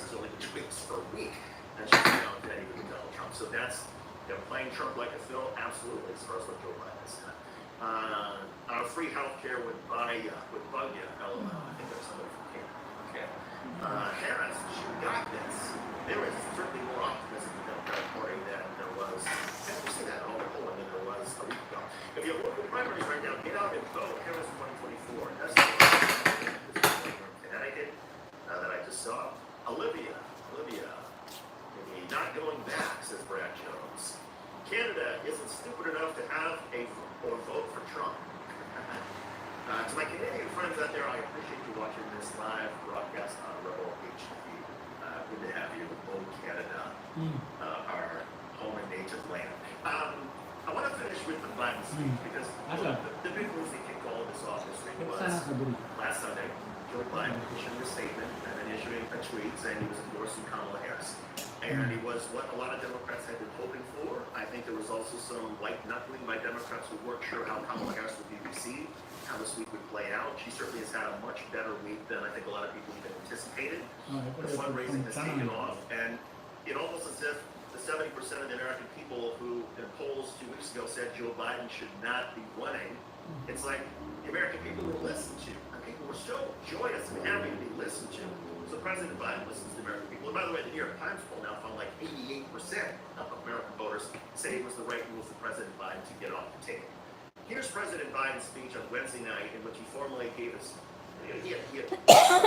Harris only tweets per week, and she's now petty with Donald Trump. So that's, they're playing Trump like a fiddle, absolutely, as far as what Joe Biden has done. Free healthcare would bug you, LOL. I think there's somebody from Canada. Okay. Harris, she got this. There was certainly more optimism in the Democratic Party than there was. We've seen that in all the polling than there was a week ago. If you look at primaries right now, get out and vote. Harris 2024. That's the one from Connecticut that I just saw. Olivia, not going back, says Brad Jones. Canada isn't stupid enough to have or vote for Trump. To my Canadian friends out there, I appreciate you watching this live broadcast on Rebel HD. Good to have you, old Canada, our home and native land. I want to finish with the Biden speech because the big news that kicked all of this off this week was last Sunday, Joe Biden issuing a statement and then issuing a tweet saying he was endorsing Kamala Harris. And it was what a lot of Democrats had been hoping for. I think there was also some white knuckling by Democrats who weren't sure how Kamala Harris would be received, how this week would play out. She certainly has had a much better week than I think a lot of people even anticipated. The fundraising has taken off, and it almost as if the 70% of the American people who in polls 2 weeks ago said Joe Biden should not be running, it's like the American people were listened to. And people were so joyous and happy to be listened to. So President Biden listens to the American people. And by the way, the New York Times poll now found like 88% of American voters say it was the right move for President Biden to get off the table. Here's President Biden's speech on Wednesday night in which he formally gave us, he had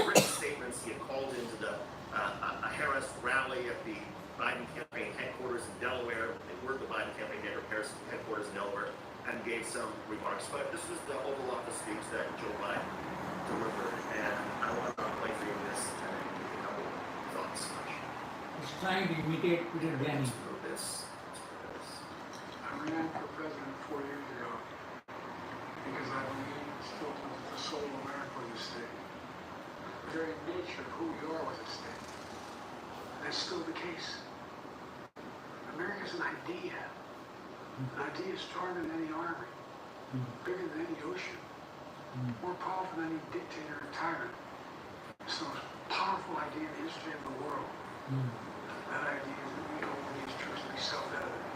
written statements. He had called into a Harris rally at the Biden campaign headquarters in Delaware. They were the Biden campaign headquarters in Delaware, and gave some remarks. But this was the Oval Office speech that Joe Biden delivered, and I want to play for you this and a couple thoughts. He's trying to imitate Peter Granny. I ran for president 4 years ago because I believe still the soul of America was a state. The very nature of who we are was a state. That's still the case. America's an idea. An idea stronger than any army, bigger than any ocean, more powerful than any dictator or tyrant. It's the most powerful idea in the history of the world. That idea is that we hold these truths to be self-evident.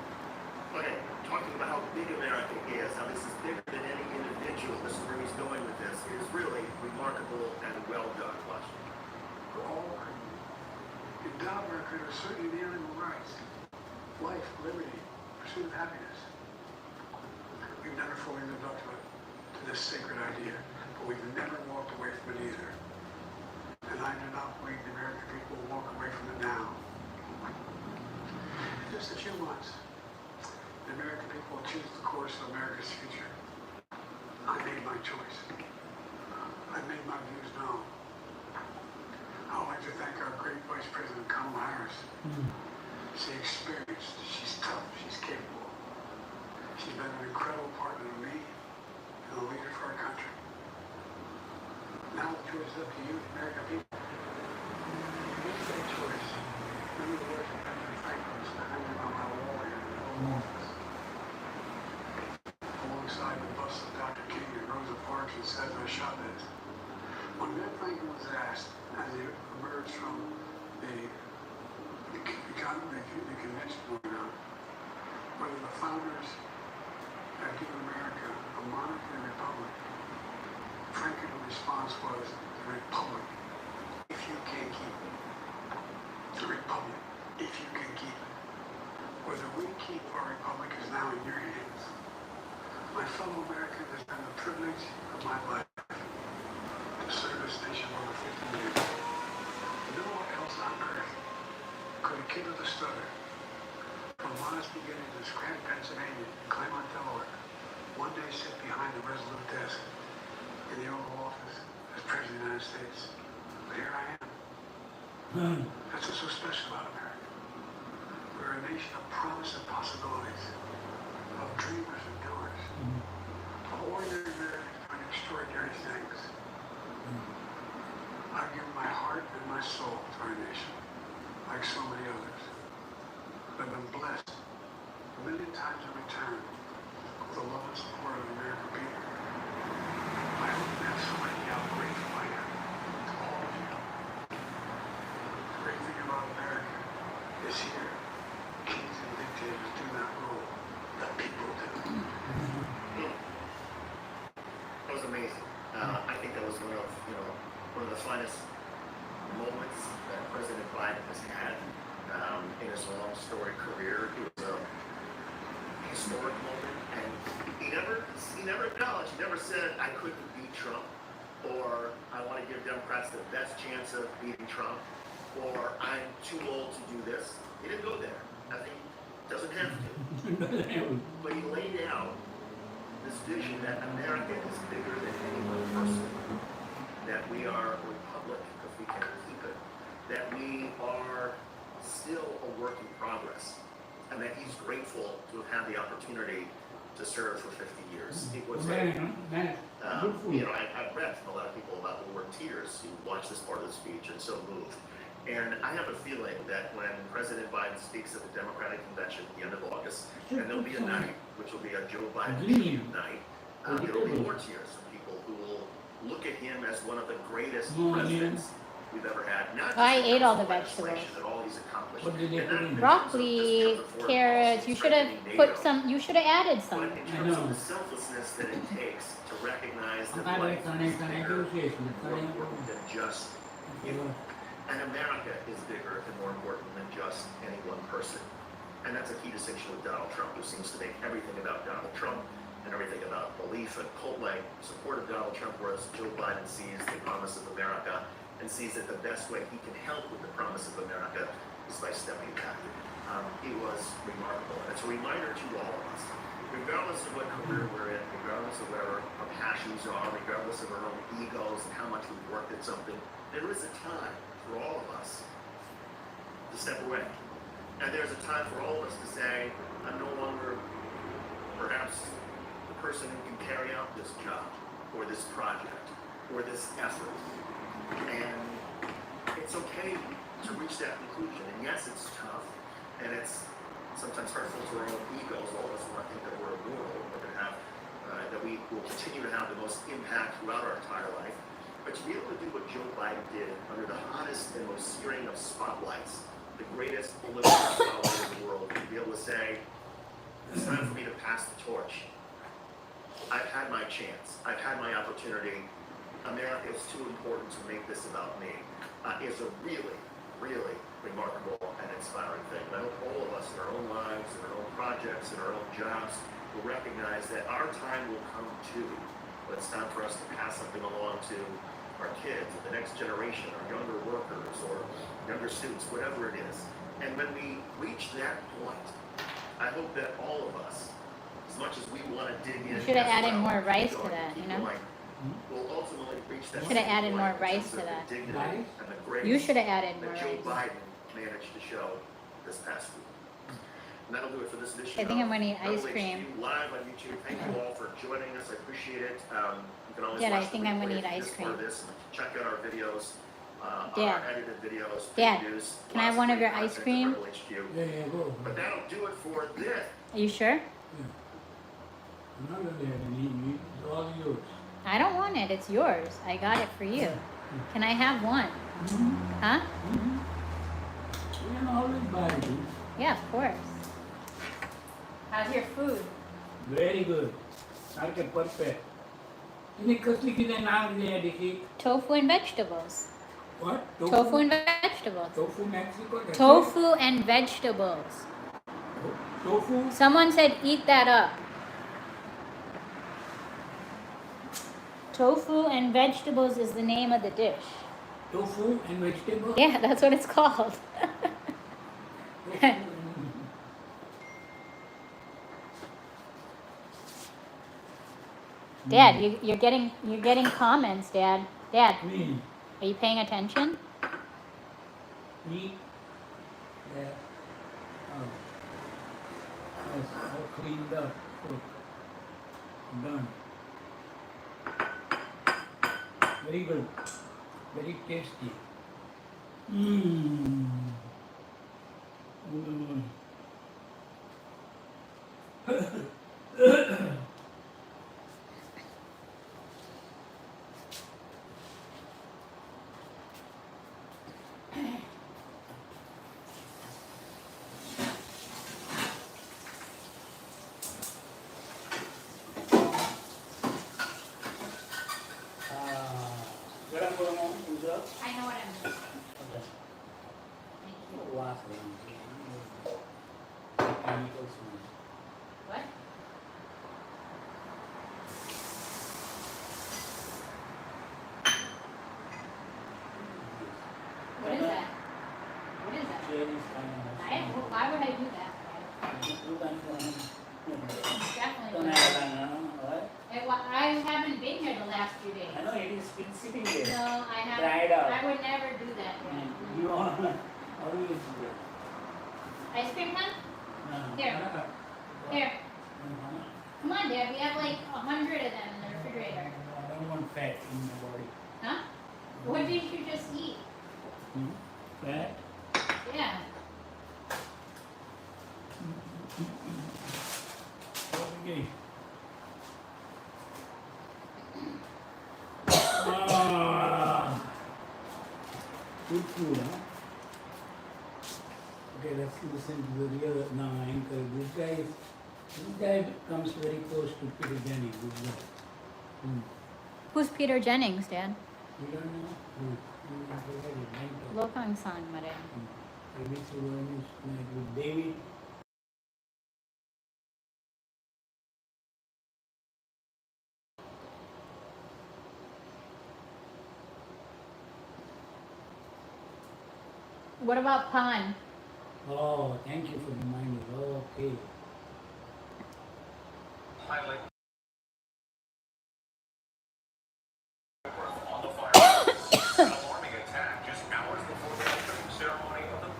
Okay, talking about how big America is, how this is bigger than any individual, this is where he's going with this, is really remarkable and well done, Washington. We're all endowed America are certainly the animal rights, life, liberty, pursuit of happiness. We've never fully lived up to this sacred idea, but we've never walked away from it either. And I do not believe the American people will walk away from it now. In just a few months, the American people will choose the course of America's future. I made my choice. I made my views known. I would like to thank our great Vice President Kamala Harris. She's experienced, she's tough, she's capable. She's been an incredible partner to me and a leader for our country. Now the choice is up to you, the American people. Make that choice. Remember the words of Benjamin Franklin hanging on my wall here in the Oval Office. Alongside the bust of Dr. King and Rosa Parks and Cesar Chavez. When Ben Franklin was asked, as he emerged from the convention going on, whether the founders had given America a monarchy and a republic, Franklin's response was, the republic, if you can keep it. The republic, if you can keep it. Whether we keep our republic is now in your hands. My fellow Americans, it has been the privilege of my life to serve this nation over 50 years. No one else on earth could have kid with a stutter, from modest beginnings in Scranton, Pennsylvania, and Claremont, Delaware, one day sit behind the resolute desk in the Oval Office as President of the United States. But here I am. That's what's so special about America. We're a nation of promise and possibilities, of dreamers and doers, of ordinary Americans doing extraordinary things. I've given my heart and my soul to our nation, like so many others. I've been blessed a million times in return with the love and support of the American people. I hope that's somebody how grateful I am to all of you. The great thing is here. Kings and dictators do not rule. The people do. That was amazing. I think that was one of the finest moments that President Biden has had in his long storied career. It was a historic moment, and he never acknowledged. He never said, "I couldn't beat Trump," or "I want to give Democrats the best chance of beating Trump," or "I'm too old to do this." He didn't go there. I think he doesn't have to. But he laid out this vision that America is bigger than any one person, that we are a republic if we can keep it, that we are still a work in progress, and that he's grateful to have had the opportunity to serve for 50 years. It was I've read from a lot of people about the word tears who watched this part of the speech and so moved. And I have a feeling that when President Biden speaks at the Democratic Convention at the end of August, and there'll be a night, which will be a Joe Biden tribute night, there will be more tears from people who will look at him as one of the greatest presidents we've ever had. Not just I ate all the legislation vegetables. and all these accomplishments, What did they and put not in? in Broccoli, terms of just foreign carrots. policy, You should have strengthening put NATO, some. You should have added but some. in terms of the selflessness that it takes to recognize that life is bigger, more important than just you. And America is bigger and more important than just any one person. And that's a key distinction with Donald Trump, who seems to make everything about Donald Trump and everything about belief and cult-like support of Donald Trump, whereas Joe Biden sees the promise of America and sees that the best way he can help with the promise of America is by stepping back. It was remarkable. And it's a reminder to all of us, regardless of what career we're in, regardless of where our passions are, regardless of our own egos and how much we've worked at something, there is a time for all of us to step away. And there's a time for all of us to say, I'm no longer perhaps the person who can carry out this job or this project or this effort. And it's okay to reach that conclusion. And yes, it's tough, and it's sometimes hurtful to our own egos. All of us want to think that we're immortal, that we will continue to have the most impact throughout our entire life. But to be able to do what Joe Biden did under the hottest and most searing of spotlights, the greatest political spotlight in the world, to be able to say, it's time for me to pass the torch. I've had my chance. I've had my opportunity. America is too important to make this about me. Is a really, really remarkable and inspiring thing. And I hope all of us in our own lives, in our own projects, in our own jobs, will recognize that our time will come too. But it's time for us to pass something along to our kids, the next generation, our younger workers, or younger students, whatever it is. And when we reach that point, I hope that all of us, as much as we want to dig in, You should have as added well, more rice keep to going, that, keep you know? going, we'll ultimately reach that. Should have added point more in rice terms to of the that. dignity Rice? and the grace You should have added more that Joe rice. Biden managed to show this past week. And that'll do it for this edition. I think I'm gonna eat of ice cream. WHQ Live on YouTube. Thank you all for joining us. I appreciate it. You can always Dad, I watch the think I'm gonna replay eat if you ice missed part of cream. this. Check out our videos, Dad. our edited videos. Dad, fake news, can I have lots one of great your ice content at cream? WHQ. Yeah, go. But that'll do it for this. Are you sure? I'm not going to have any. It's all yours. I don't want it. It's yours. I got it for you. Can I have one? Huh? You can always buy it. Yeah, of course. How's your food? Very good. Okay, perfect. तुम्ही कसली कितें नाव दिलें देखीक? Tofu and vegetables. What? Tofu and vegetables. Tofu Mexico? that's Tofu and vegetables. it? Tofu? Someone said eat that up. Tofu and vegetables is the name of the dish. Tofu and vegetable? Yeah, that's what it's called. Tofu and- Dad, you're getting comments, Dad. Dad, Me. are you paying attention? Me. Yeah. Oh. Yes, all cleaned up. Cook. Done. Very good. Very tasty. Mmm. Chinese Why would I do that? Definitely. I haven't been here the last few days. I know it is still sitting there. No, I haven't. Dried out. I would never do that. You want always do that. Ice cream, huh? No. Here. Here. Come on, Dad. We have like 100 of them in the refrigerator. I don't want fat in my body. Huh? What did you just eat? Fat? Yeah. Okay. Ah, good food, huh? Okay, let's listen to the real anchor. This guy comes very close to Peter Jennings. This guy. Who's Peter Jennings, Dad? You don't know? I forget his name. Lokang San, Mare. Maybe it's with David. What about Pan? Oh, thank you for reminding. Okay. Highlight on the fire. An alarming attack just hours before the opening ceremony of the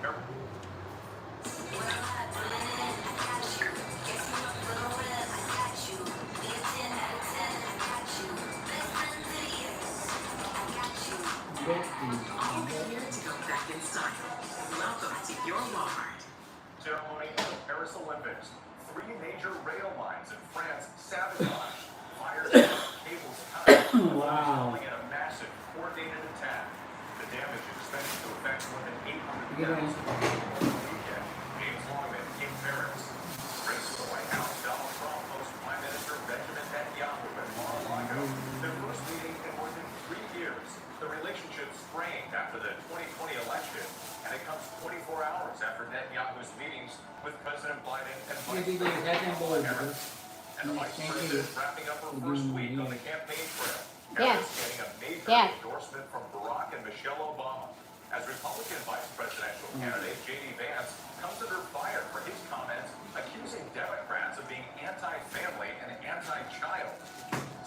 ceremony of the Paris Olympics. 3 major rail lines in France sabotaged. Fires and cables cut. Wow. Resulting in a massive coordinated attack. The damage is expected to affect more than 800,000 Yeah. people. Weekend. James Longman in Paris. Race to the White House. Donald Trump hosts Prime Minister Benjamin Netanyahu at Mar-a-Lago. Their first meeting in more than 3 years. The relationship strained after the 2020 election, and it comes 24 hours after Netanyahu's meetings with President Biden and Vice President Harris. And the Vice President wrapping up her first week on the campaign trail. Yeah. Harris getting a major Yeah. endorsement from Barack and Michelle Obama. As Republican Vice Presidential candidate J.D. Vance comes under fire for his comments accusing Democrats of being anti-family and anti-child.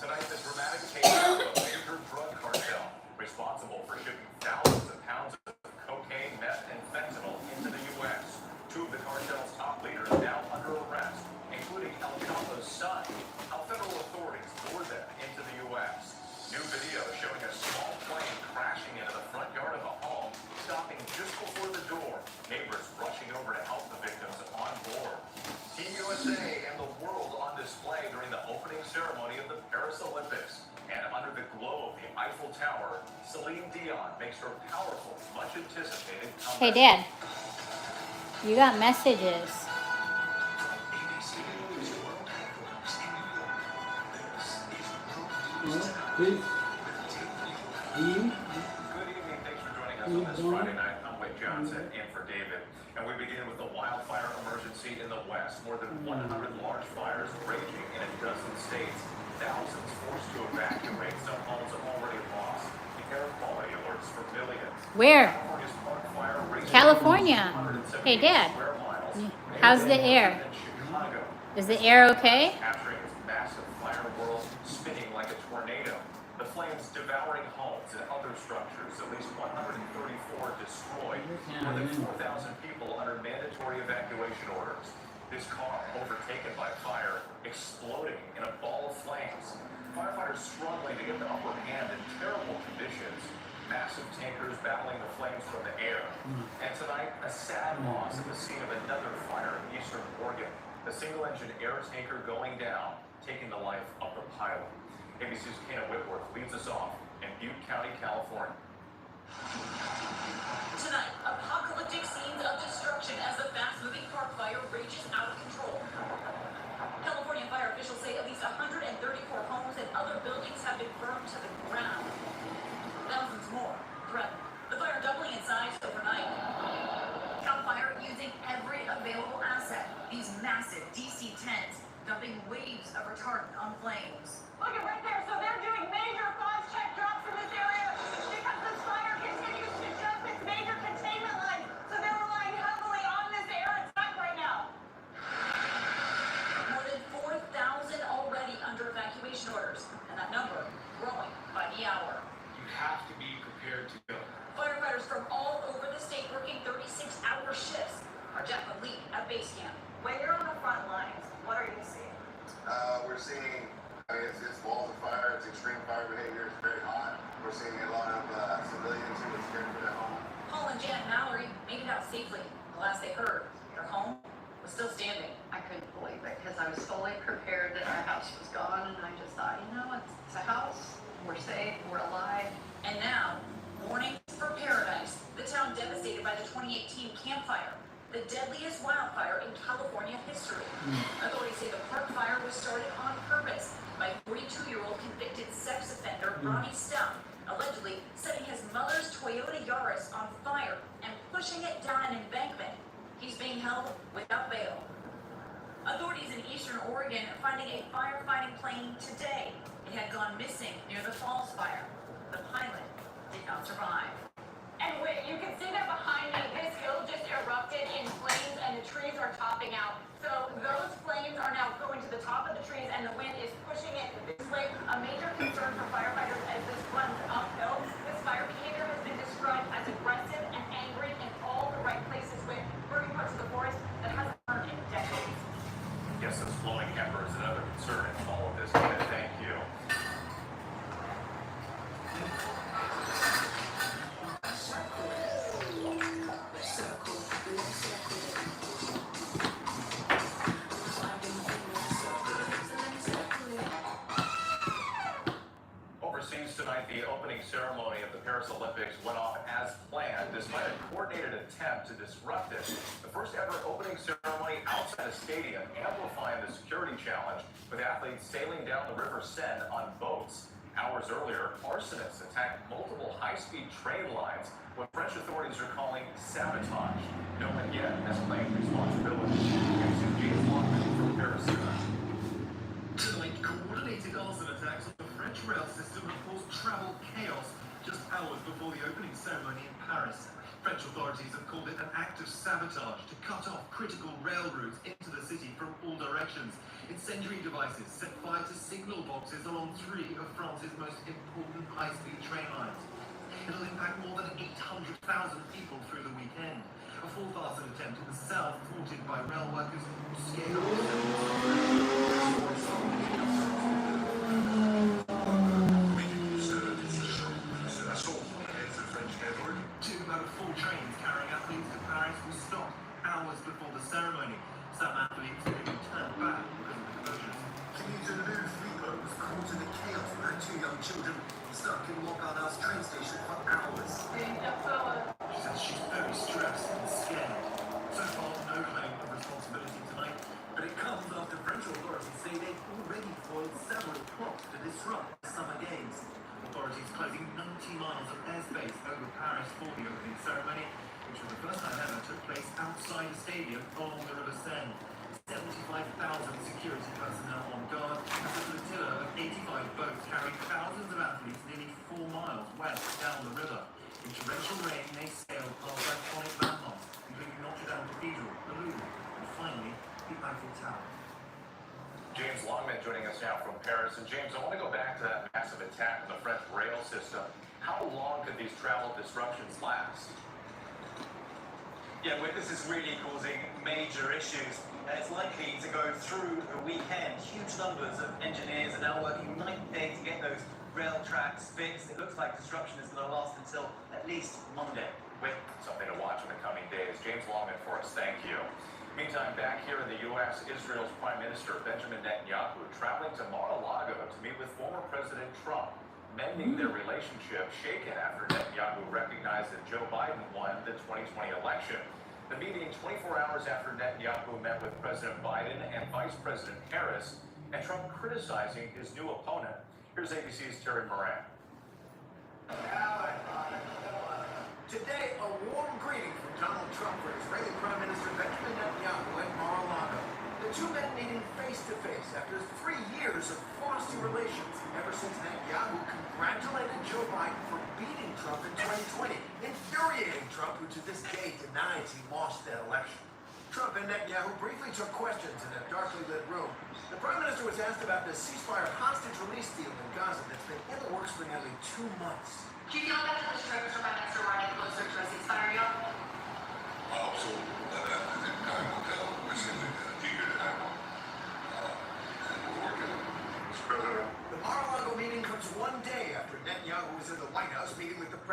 Tonight, the dramatic case of a major drug cartel responsible for shipping thousands of pounds of cocaine, meth, and fentanyl into the U.S. 2 of the cartel's top leaders now under arrest, including El Chapo's son. How federal authorities lured them into the U.S. New video showing a small plane crashing into the front yard of a home, stopping just before the door. Neighbors rushing over to help the victims on board. Team USA and the world on display during the opening ceremony of the Paris Olympics. And under the glow of the Eiffel Tower, Celine Dion makes her powerful, much anticipated comeback. Hey, Dad. You got messages. Please. Good evening. Thanks for joining us on this Friday night. I'm Wade Johnson in for David. And we begin with the wildfire emergency in the West. More than 100 large fires raging in a dozen states. Thousands forced to evacuate. Some homes already lost. The air quality alerts for millions. Where? California's Park Fire raging California. across 278 Hey, Dad. square miles. How's the air? In Chicago. Is the air okay? Capturing this massive fire whirl spinning like a tornado. The flames devouring homes and other structures. At least 134 destroyed. More than 4,000 people under mandatory evacuation orders. This car, overtaken by fire, exploding in a ball of flames. Firefighters struggling to get the upper hand in terrible conditions. Massive tankers battling the flames from the air. And tonight, a sad loss at the scene of another fire in eastern Oregon. The single-engine air tanker going down, taking the life of the pilot. ABC's Kana Whitworth leads us off in Butte County, California. Tonight, apocalyptic scenes of destruction as the fast-moving park fire rages out of control. California fire officials say at least 134 homes and other buildings have been burned to the ground. Thousands more threatened. The fire doubling in size overnight. Cal Fire using every available asset. These massive DC-10s dumping waves of retardant on flames. Look at right there. So they're doing major cause check drops in this area because this fire continues to jump its major containment line. So they're relying seeing, I mean, it's balls of fire, it's extreme fire behavior, it's very hot. We're seeing a lot of civilians who are scared for their home. Paul and Janet Mallory made it out safely. The last they heard, their home was still standing. I couldn't believe it because I was fully prepared that our house was gone, and I just thought, you know, it's a house. We're safe. We're alive. And now, warning for Paradise, the town devastated by the 2018 Camp Fire, the deadliest wildfire in California history. Authorities say the park fire was started on purpose by 42-year-old convicted sex offender Ronnie Stump, allegedly setting his mother's Toyota Yaris on fire and pushing it down an embankment. He's being held without bail. Authorities in eastern Oregon are finding a firefighting plane today. It had gone missing near the Falls Fire. The pilot did not survive. And you can see that behind me, this hill just erupted in flames and the trees are topping out. So those flames are now going to the top of the trees and the wind is pushing it this way. A major concern for firefighters as this runs uphill. This fire behavior has been described as aggressive and angry in all the right places with burning parts of the forest that hasn't burned in decades. Yes, those flowing embers, another concern in all of this. Tina, thank you. Overseas tonight, the opening ceremony of the Paris Olympics went off as planned, despite a coordinated attempt to disrupt it. The first ever opening ceremony outside a stadium, amplifying the security challenge, with athletes sailing down the River Seine on boats. Hours earlier, arsonists attacked multiple high-speed train lines, what French authorities are calling sabotage. No one yet has claimed responsibility. James Longman from Paris. Tonight, coordinated arson attacks on the French rail system have caused travel chaos just hours before the opening ceremony in Paris. French authorities have called it an act of sabotage to cut off critical rail routes into the city from all directions. Incendiary devices set fire to signal boxes along 3 of France's most important high-speed train lines. It'll impact more than 800,000 people through the weekend. A fourth arson attempt in the south, thwarted by rail workers who scaled Two out of 4 trains carrying athletes to Paris were stopped hours before the ceremony. Some athletes even turned back because of the closures. Commuter Lou Flico was caught in the chaos with her 2 young children stuck in Montparnasse train station for hours. She says she's very stressed and scared. So far, no claim of responsibility tonight, but it comes after French authorities say they've already foiled several plots to disrupt the Summer Games. Authorities closing 90 miles of airspace over Paris for the opening ceremony, which for the first time ever took place outside the stadium along the River Seine. 75,000 security personnel on guard as a flotilla of 85 boats carried thousands of athletes nearly 4 miles west down the river. In torrential rain, they sailed past iconic landmarks, including Notre Dame Cathedral, the Louvre, and finally, the Eiffel Tower. James Longman joining us now from Paris. And James, I want to go back to that massive attack on the French rail system. How long could these travel disruptions last? Yeah, this is really causing major issues. It's likely to go through the weekend. Huge numbers of engineers are now working night and day to get those rail tracks fixed. It looks like disruption is going to last until at least Monday. With something to watch in the coming days. James Longman for us, thank you. Meantime, back here in the U.S., Israel's Prime Minister Benjamin Netanyahu traveling to Mar-a-Lago to meet with former President Trump, mending their relationship shaken after Netanyahu recognized that Joe Biden won the 2020 election. The meeting 24 hours after Netanyahu met with President Biden and Vice President Harris, and Trump criticizing his new opponent. Here's ABC's Terry Moran. Today, a warm greeting from Donald Trump for Israeli Prime Minister Benjamin Netanyahu at Mar-a-Lago. The two men meeting face to face after 3 years of frosty relations, ever since Netanyahu congratulated Joe Biden for beating Trump in 2020, infuriating Trump, who to this day denies he lost that election. Trump and Netanyahu briefly took questions in a darkly lit room. The Prime Minister was asked about the ceasefire hostage release deal in Gaza that's been in the works for nearly 2 months. Do you feel that the strikers are getting closer to a ceasefire, y'all? I hope so. Time will tell. We're simply eager to have one. And we're working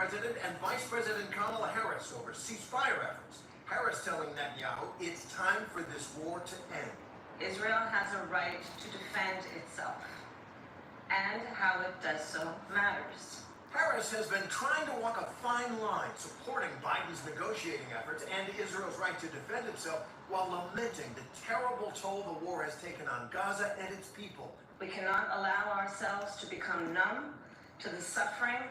President and Vice President Kamala Harris over ceasefire efforts. Harris telling Netanyahu it's time for this war to end. Israel has a right to defend itself, and how it does so matters. Harris has been trying to walk a fine line supporting Biden's negotiating efforts and Israel's right to defend itself while lamenting the terrible toll the war has taken on Gaza and its people. We cannot allow ourselves to become numb to the suffering,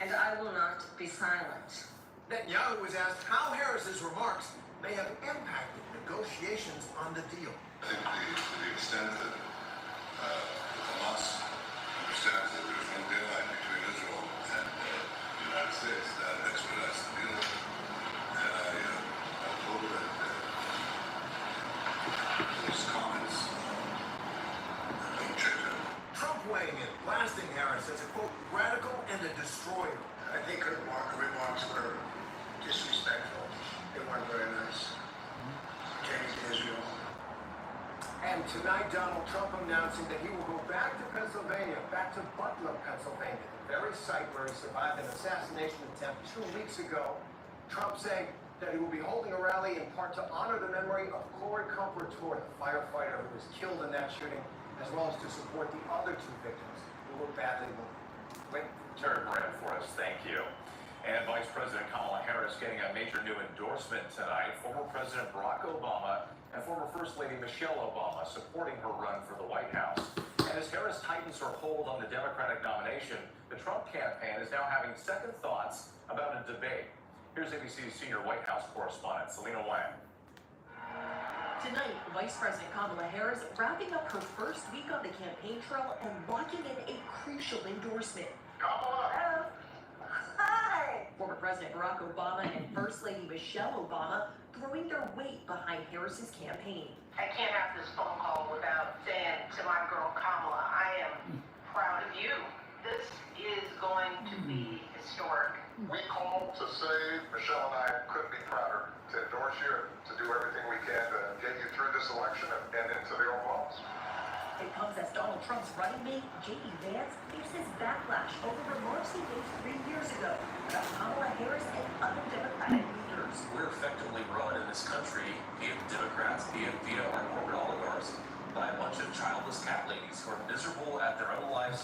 and I will not be silent. Netanyahu was asked how Harris's remarks may have impacted negotiations on the deal. I think to the extent that Hamas understands that there's no daylight between Israel and the United States, that expedites the deal. And I hope that those comments don't change that. Trump weighing in, blasting Harris as a, quote, radical and a destroyer. I think her remarks were disrespectful. They weren't very nice. Pertaining to Israel. And tonight, Donald Trump announcing that he will go back to Pennsylvania, back to Butler, Pennsylvania, the very site where he survived an assassination attempt 2 weeks ago. Trump saying that he will be holding a rally in part to honor the memory of Corey Comfortore, the firefighter who was killed in that shooting, as well as to support the other 2 victims who were badly wounded. Wait, turn around for us, thank you. And Vice President Kamala Harris getting a major new endorsement tonight. Former President Barack Obama and former First Lady Michelle Obama supporting her run for the White House. And as Harris tightens her hold on the Democratic nomination, the Trump campaign is now having second thoughts about a debate. Here's ABC's senior White House correspondent, Selena Wang. Tonight, Vice President Kamala Harris wrapping up her first week on the campaign trail and locking in a crucial endorsement. Kamala! Hi! Former President Barack Obama and First Lady Michelle Obama throwing their weight behind Harris's campaign. I can't have this phone call without saying to my girl Kamala, I am proud of you. This is going to be historic. We called to say Michelle and I couldn't be prouder to endorse you and to do everything we can to get you through this election and into the Oval Office. It comes as Donald Trump's running mate, J.D. Vance, faces backlash over remarks he made 3 years ago about Kamala Harris and other Democratic leaders. We're effectively run in this country, be it the Democrats, be it via our corporate oligarchs, by a bunch of childless cat ladies who are miserable at their own lives.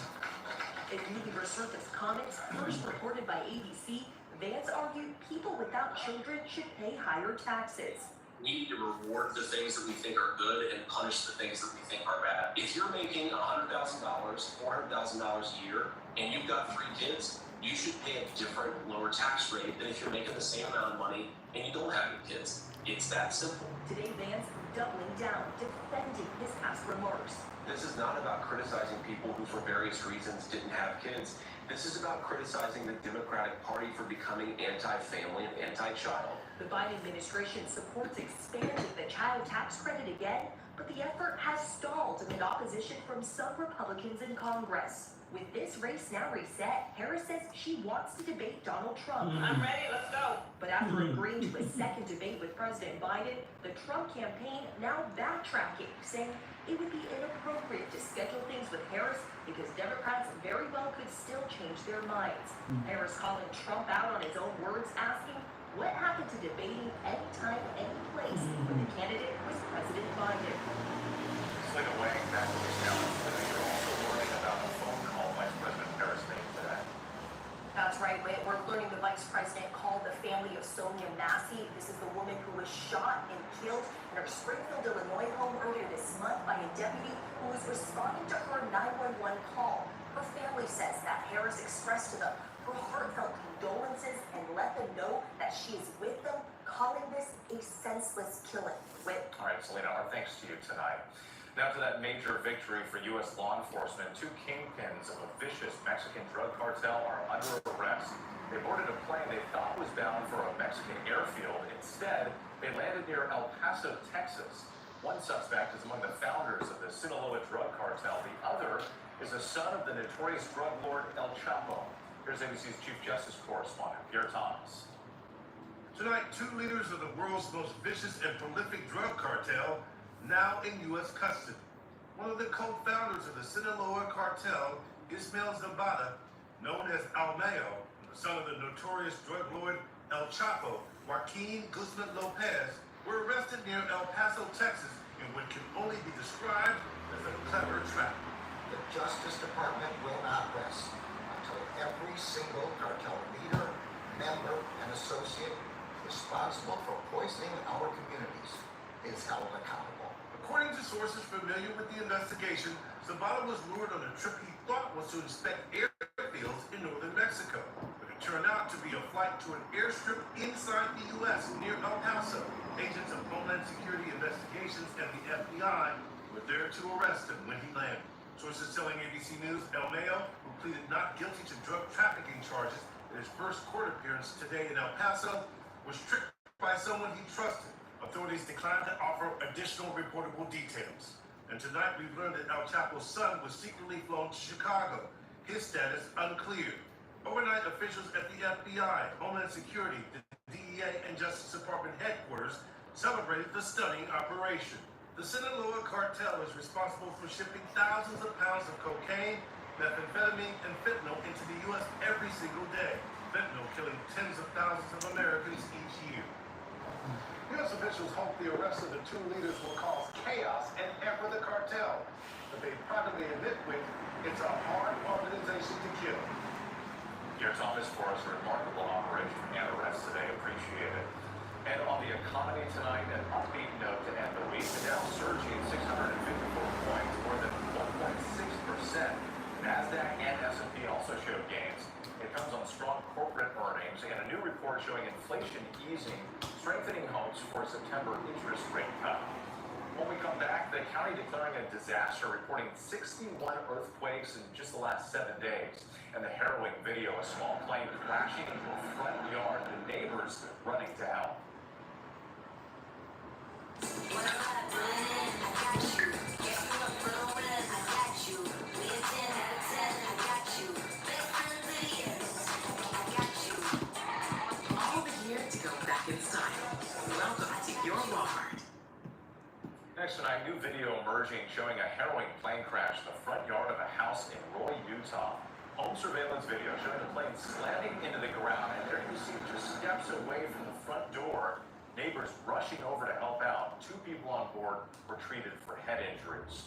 In Lee Resurgent's comments, first reported by ABC, Vance argued people without children should pay higher taxes. We need to reward the things that we think are good and punish the things that we think are bad. If you're making $100,000, $400,000 a year, and you've got 3 kids, you should pay a different, lower tax rate than if you're making the same amount of money and you don't have any kids. It's that simple. Today, Vance doubling down, defending his past remarks. This is not about criticizing people who, for various reasons, didn't have kids. This is about criticizing the Democratic Party for becoming anti-family and anti-child. The Biden administration supports expanding the child tax credit again, but the effort has stalled amid opposition from some Republicans in Congress. With this race now reset, Harris says she wants to debate Donald Trump. I'm ready, let's go. But after agreeing to a second debate with President Biden, the Trump campaign now backtracking, saying it would be inappropriate to schedule things with Harris because Democrats very well could still change their minds. Harris calling Trump out on his own words, asking what happened to debating anytime, any place when the candidate was President Biden. Selena Wang back with us now. You're also learning about the phone call Vice President Harris made today. That's right, Whit. We're learning the vice president called the family of Sonia Massey. This is the woman who was shot and killed in her Springfield, Illinois home earlier this month by a deputy who was responding to her 911 call. Her family says that Harris expressed to them her heartfelt condolences and let them know that she is with them, calling this a senseless killing. Whit. All right, Selena, our thanks to you tonight. Now to that major victory for U.S. law enforcement. 2 kingpins of a vicious Mexican drug cartel are under arrest. They boarded a plane they thought was bound for a Mexican airfield. Instead, they landed near El Paso, Texas. One suspect is among the founders of the Sinaloa drug cartel. The other is a son of the notorious drug lord El Chapo. Here's ABC's Chief Justice correspondent, Pierre Thomas. Tonight, 2 leaders of the world's most vicious and prolific drug cartel now in U.S. custody. One of the co-founders of the Sinaloa cartel, Ismael Zapata, known as Almayo, the son of the notorious drug lord El Chapo, Joaquin Guzman Lopez, were arrested near El Paso, Texas, in what can only be described as a clever trap. The Justice Department will not rest until every single cartel leader, member, and associate responsible for poisoning our communities is held accountable. According to sources familiar with the investigation, Zavala was lured on a trip he thought was to inspect airfields in northern Mexico. But it turned out to be a flight to an airstrip inside the U.S. near El Paso. Agents of Homeland Security Investigations and the FBI were there to arrest him when he landed. Sources telling ABC News El Mayo, who pleaded not guilty to drug trafficking charges in his first court appearance today in El Paso, was tricked by someone he trusted. Authorities declined to offer additional reportable details. And tonight we've learned that El Chapo's son was secretly flown to Chicago. His status unclear. Overnight, officials at the FBI, Homeland Security, the DEA, and Justice Department headquarters celebrated the stunning operation. The Sinaloa cartel is responsible for shipping thousands of pounds of cocaine, methamphetamine, and fentanyl into the U.S. every single day. Fentanyl killing tens of thousands of Americans each year. U.S. officials hope the arrest of the two leaders will cause chaos and hamper the cartel. But they privately admit it's a hard organization to kill. Dear Thomas, for us, a remarkable operation and arrest today. Appreciate it. And on the economy tonight, an upbeat note to end the week. The Dow surging 654 points, more than 1.6%. NASDAQ and S&P also showed gains. It comes on strong corporate earnings and a new report showing inflation easing, strengthening hopes for a September interest rate cut. When we come back, the county declaring a disaster, reporting 61 earthquakes in just the last 7 days. And the harrowing video, a small plane crashing into a front yard, the neighbors running to help. Next tonight, new video emerging showing a harrowing plane crash in the front yard of a house in Roy, Utah. Home surveillance video showing the plane slamming into the ground, and there you see just steps away from the front door, neighbors rushing over to help out. 2 people on board were treated for head injuries.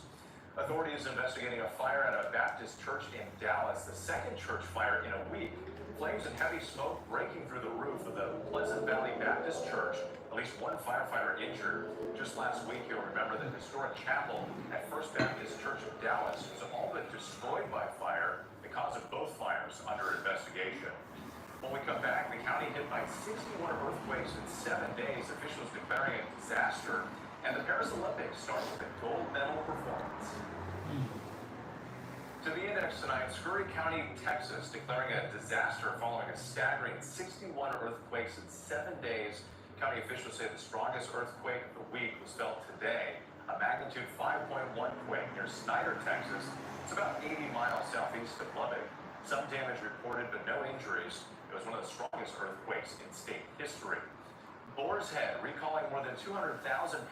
Authorities investigating a fire at a Baptist church in Dallas, the second church fire in a week. Flames and heavy smoke breaking through the roof of the Pleasant Valley Baptist Church. At least 1 firefighter injured. Just last week, you'll remember the historic chapel at First Baptist Church of Dallas was all but destroyed by fire. The cause of both fires under investigation. When we come back, the county hit by 61 earthquakes in 7 days. Officials declaring a disaster. And the Paris Olympics start with a gold medal performance. To the index tonight, Scurry County, Texas, declaring a disaster following a staggering 61 earthquakes in 7 days. County officials say the strongest earthquake of the week was felt today, a magnitude 5.1 quake near Snyder, Texas. It's about 80 miles southeast of Lubbock. Some damage reported, but no injuries. It was one of the strongest earthquakes in state history. Boar's Head recalling more than 200,000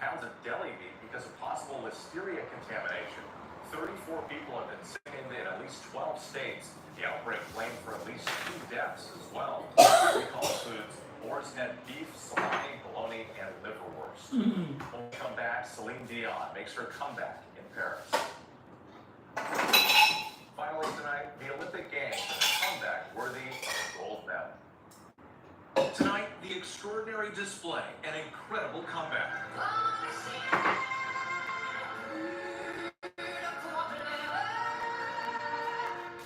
pounds of deli meat because of possible listeria contamination. 34 people have been sick in at least 12 states. The outbreak blamed for at least 2 deaths as well. Recall includes Boar's Head beef, salami, bologna, and liverwurst. When we come back, Celine Dion makes her comeback in Paris. Finally tonight, the Olympic Games, a comeback worthy of a gold medal. Tonight, the extraordinary display, an incredible comeback.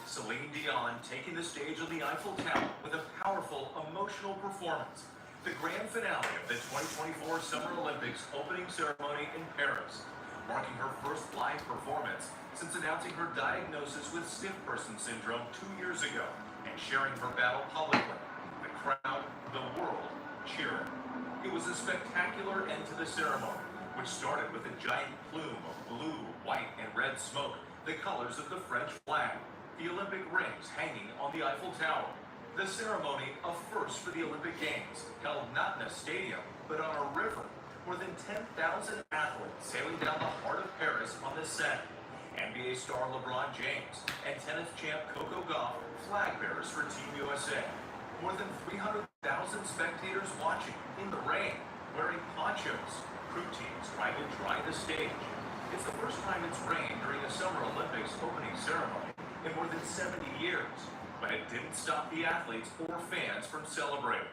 Celine Dion taking the stage of the Eiffel Tower with a powerful, emotional performance. The grand finale of the 2024 Summer Olympics opening ceremony in Paris, marking her first live performance since announcing her diagnosis with stiff person syndrome 2 years ago and sharing her battle publicly. The crowd, the world, cheering. It was a spectacular end to the ceremony, which started with a giant plume of blue, white, and red smoke, the colors of the French flag. The Olympic rings hanging on the Eiffel Tower. The ceremony, a first for the Olympic Games, held not in a stadium, but on a river. More than 10,000 athletes sailing down the heart of Paris on the Seine. NBA star LeBron James and tennis champ Coco Gauff, flag bearers for Team USA. More than 300,000 spectators watching in the rain, wearing ponchos. Crew teams trying to dry the stage. It's the first time it's rained during a Summer Olympics opening ceremony in more than 70 years, but it didn't stop the athletes or fans from celebrating.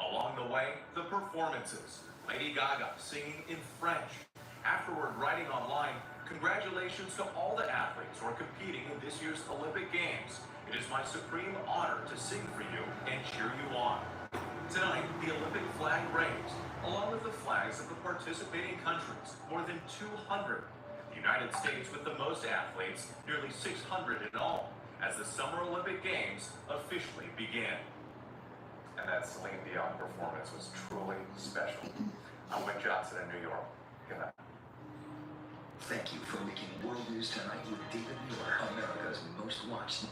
Along the way, the performances. Lady Gaga singing in French. Afterward, writing online, congratulations to all the athletes who are competing in this year's Olympic Games. It is my supreme honor to sing for you and cheer you on. Tonight, the Olympic flag raised, along with the flags of the participating countries, more than 200. The United States with the most athletes, nearly 600 in all, as the Summer Olympic Games officially begin. And that Celine Dion performance was truly special. I'm Mike Johnson in New York. Good night. Thank you for making World News Tonight with David Muir, America's most watched.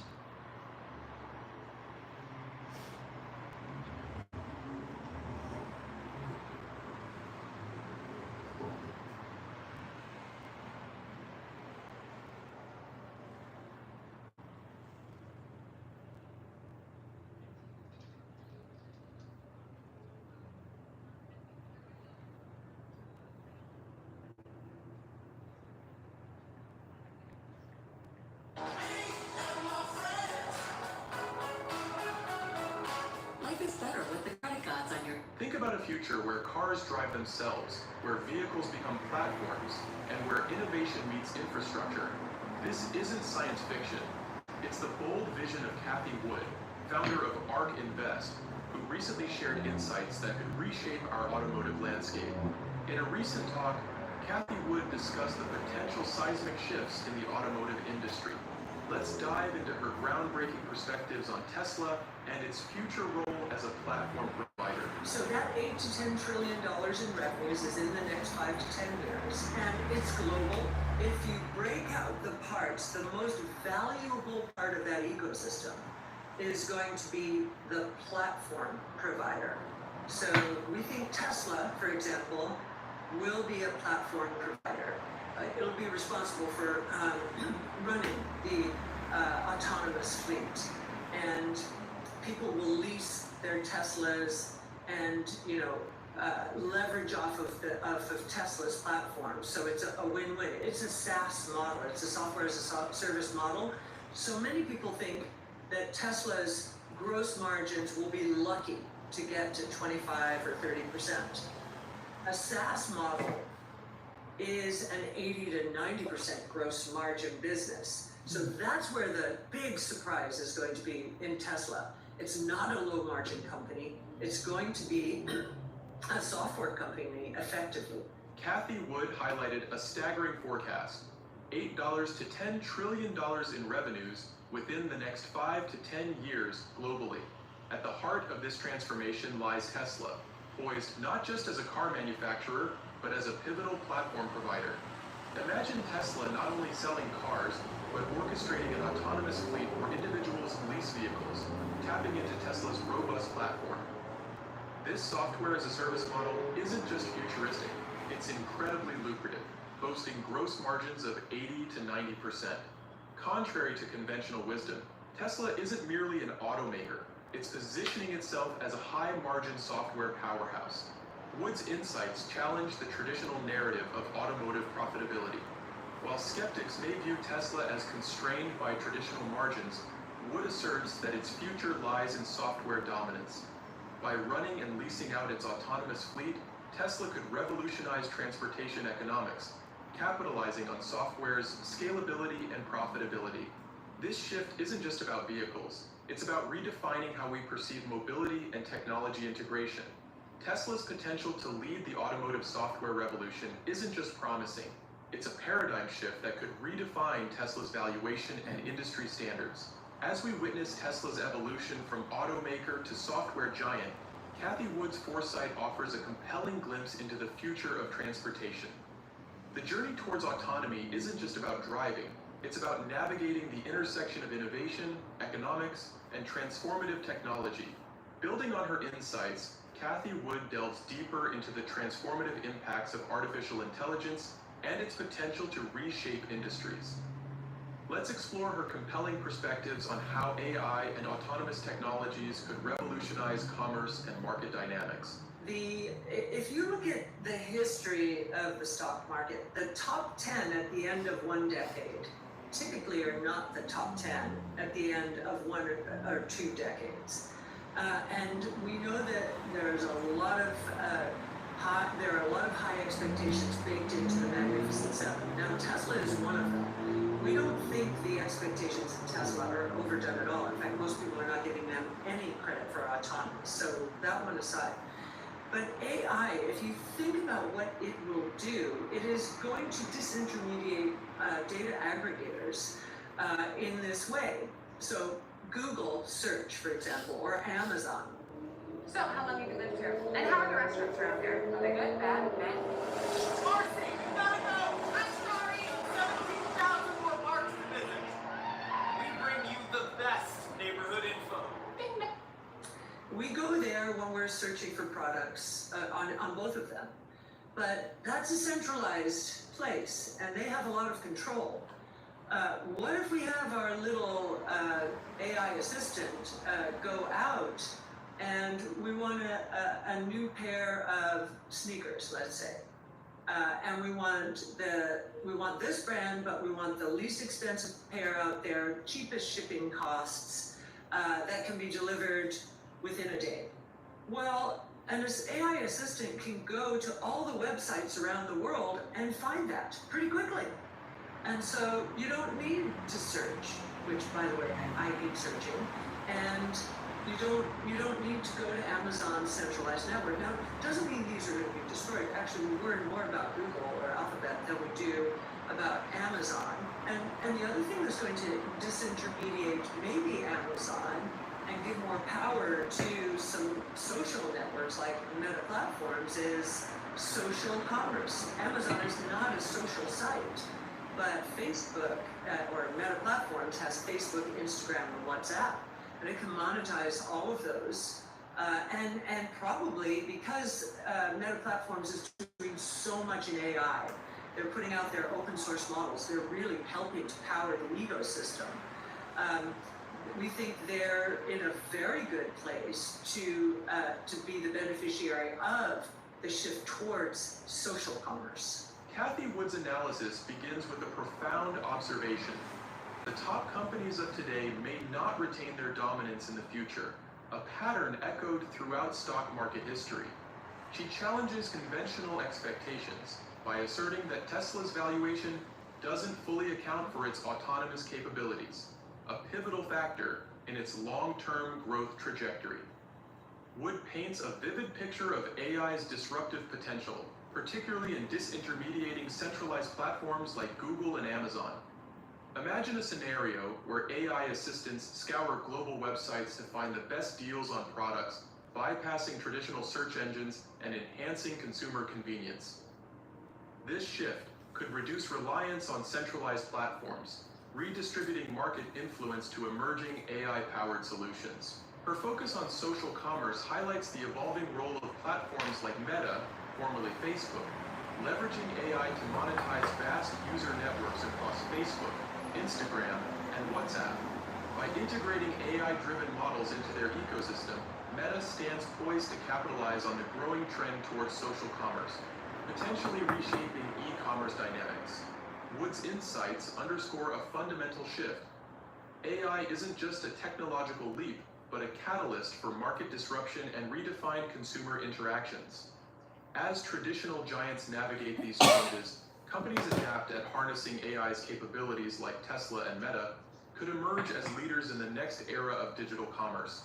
Life is better with the credit cards on your... Think about a future where cars drive themselves, where vehicles become platforms, and where innovation meets infrastructure. This isn't science fiction. It's the bold vision of Cathie Wood, founder of ARK Invest, who recently shared insights that could reshape our automotive landscape. In a recent talk, Cathie Wood discussed the potential seismic shifts in the automotive industry. Let's dive into her groundbreaking perspectives on Tesla and its future role as a platform provider. So that $8 to $10 trillion in revenues is in the next 5 to 10 years, and it's global. If you break out the parts, the most valuable part of that ecosystem is going to be the platform provider. So we think Tesla, for example, will be a platform provider. It'll be responsible for running the autonomous fleet, and people will lease their Teslas and leverage off of Tesla's platform. So it's a win-win. It's a SaaS model. It's a software as a service model. So many people think that Tesla's gross margins will be lucky to get to 25 or 30%. A SaaS model is an 80 to 90% gross margin business. So that's where the big surprise is going to be in Tesla. It's not a low margin company. It's going to be a software company effectively. Cathie Wood highlighted a staggering forecast: $8 to $10 trillion in revenues within the next 5 to 10 years globally. At the heart of this transformation lies Tesla, poised not just as a car manufacturer, but as a pivotal platform provider. Imagine Tesla not only selling cars, but orchestrating an autonomous fleet where individuals lease vehicles, tapping into Tesla's robust platform. This software as a service model isn't just futuristic, it's incredibly lucrative, boasting gross margins of 80 to 90%. Contrary to conventional wisdom, Tesla isn't merely an automaker, it's positioning itself as a high-margin software powerhouse. Wood's insights challenge the traditional narrative of automotive profitability. While skeptics may view Tesla as constrained by traditional margins, Wood asserts that its future lies in software dominance. By running and leasing out its autonomous fleet, Tesla could revolutionize transportation economics, capitalizing on software's scalability and profitability. This shift isn't just about vehicles, it's about redefining how we perceive mobility and technology integration. Tesla's potential to lead the automotive software revolution isn't just promising, it's a paradigm shift that could redefine Tesla's valuation and industry standards. As we witness Tesla's evolution from automaker to software giant, Cathie Wood's foresight offers a compelling glimpse into the future of transportation. The journey towards autonomy isn't just about driving, it's about navigating the intersection of innovation, economics, and transformative technology. Building on her insights, Cathie Wood delves deeper into the transformative impacts of artificial intelligence and its potential to reshape industries. Let's explore her compelling perspectives on how AI and autonomous technologies could revolutionize commerce and market dynamics. If you look at the history of the stock market, the top 10 at the end of one decade typically are not the top 10 at the end of one or two decades. And we know that there's a lot of there are a lot of high expectations baked into the Magnificent Seven. Now, Tesla is one of them. We don't think the expectations in Tesla are overdone at all. In fact, most people are not giving them any credit for autonomy. So that one aside. But AI, if you think about what it will do, it is going to disintermediate data aggregators in this way. So Google search, for example, or Amazon. So, how long have you lived here? And how are the restaurants around here? Are they good, bad, meh? Marcy, you gotta go! I'm sorry! 17,000 more marks to visit! We bring you the best neighborhood info. We go there when we're searching for products on both of them. But that's a centralized place, and they have a lot of control. What if we have our little AI assistant go out and we want a new pair of sneakers, let's say, and we want this brand, but we want the least expensive pair out there, cheapest shipping costs that can be delivered within a day. Well, an AI assistant can go to all the websites around the world and find that pretty quickly. And so you don't need to search, which, by the way, I hate searching, and you don't need to go to Amazon's centralized network. Now, it doesn't mean these are going to be destroyed. Actually, we learn more about Google or Alphabet than we do about Amazon. And the other thing that's going to disintermediate maybe Amazon and give more power to some social networks like Meta Platforms is social commerce. Amazon is not a social site, but Facebook or Meta Platforms has Facebook, Instagram, and WhatsApp. And it can monetize all of those. And probably because Meta Platforms is doing so much in AI, they're putting out their open source models. They're really helping to power the ecosystem. We think they're in a very good place to be the beneficiary of the shift towards social commerce. Cathie Wood's analysis begins with a profound observation. The top companies of today may not retain their dominance in the future, a pattern echoed throughout stock market history. She challenges conventional expectations by asserting that Tesla's valuation doesn't fully account for its autonomous capabilities, a pivotal factor in its long-term growth trajectory. Wood paints a vivid picture of AI's disruptive potential, particularly in disintermediating centralized platforms like Google and Amazon. Imagine a scenario where AI assistants scour global websites to find the best deals on products, bypassing traditional search engines and enhancing consumer convenience. This shift could reduce reliance on centralized platforms, redistributing market influence to emerging AI-powered solutions. Her focus on social commerce highlights the evolving role of platforms like Meta, formerly Facebook, leveraging AI to monetize vast user networks across Facebook, Instagram, and WhatsApp. By integrating AI-driven models into their ecosystem, Meta stands poised to capitalize on the growing trend towards social commerce, potentially reshaping e-commerce dynamics. Wood's insights underscore a fundamental shift. AI isn't just a technological leap, but a catalyst for market disruption and redefined consumer interactions. As traditional giants navigate these changes, companies adapt at harnessing AI's capabilities like Tesla and Meta could emerge as leaders in the next era of digital commerce.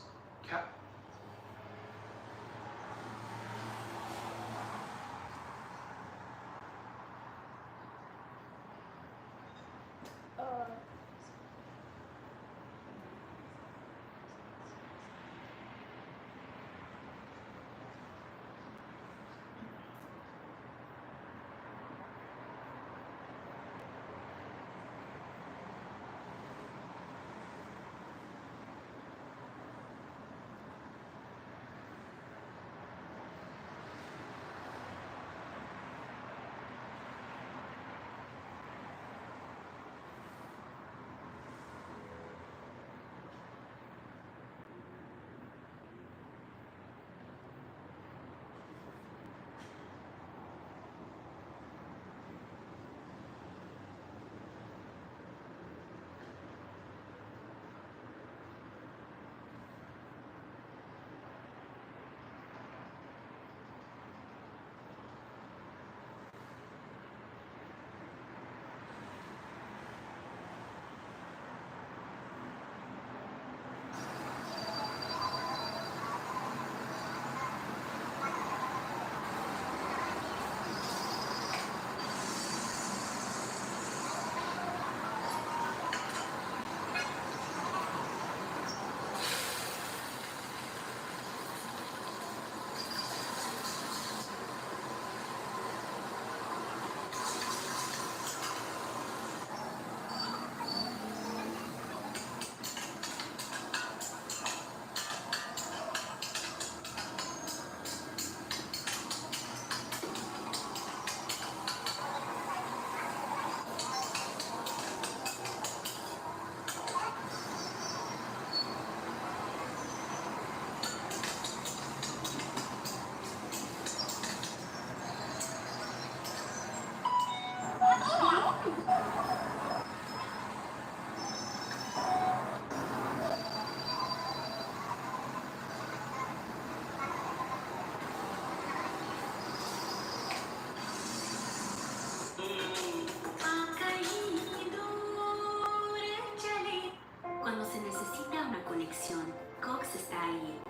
Cuando se necesita una conexión, Cox está ahí.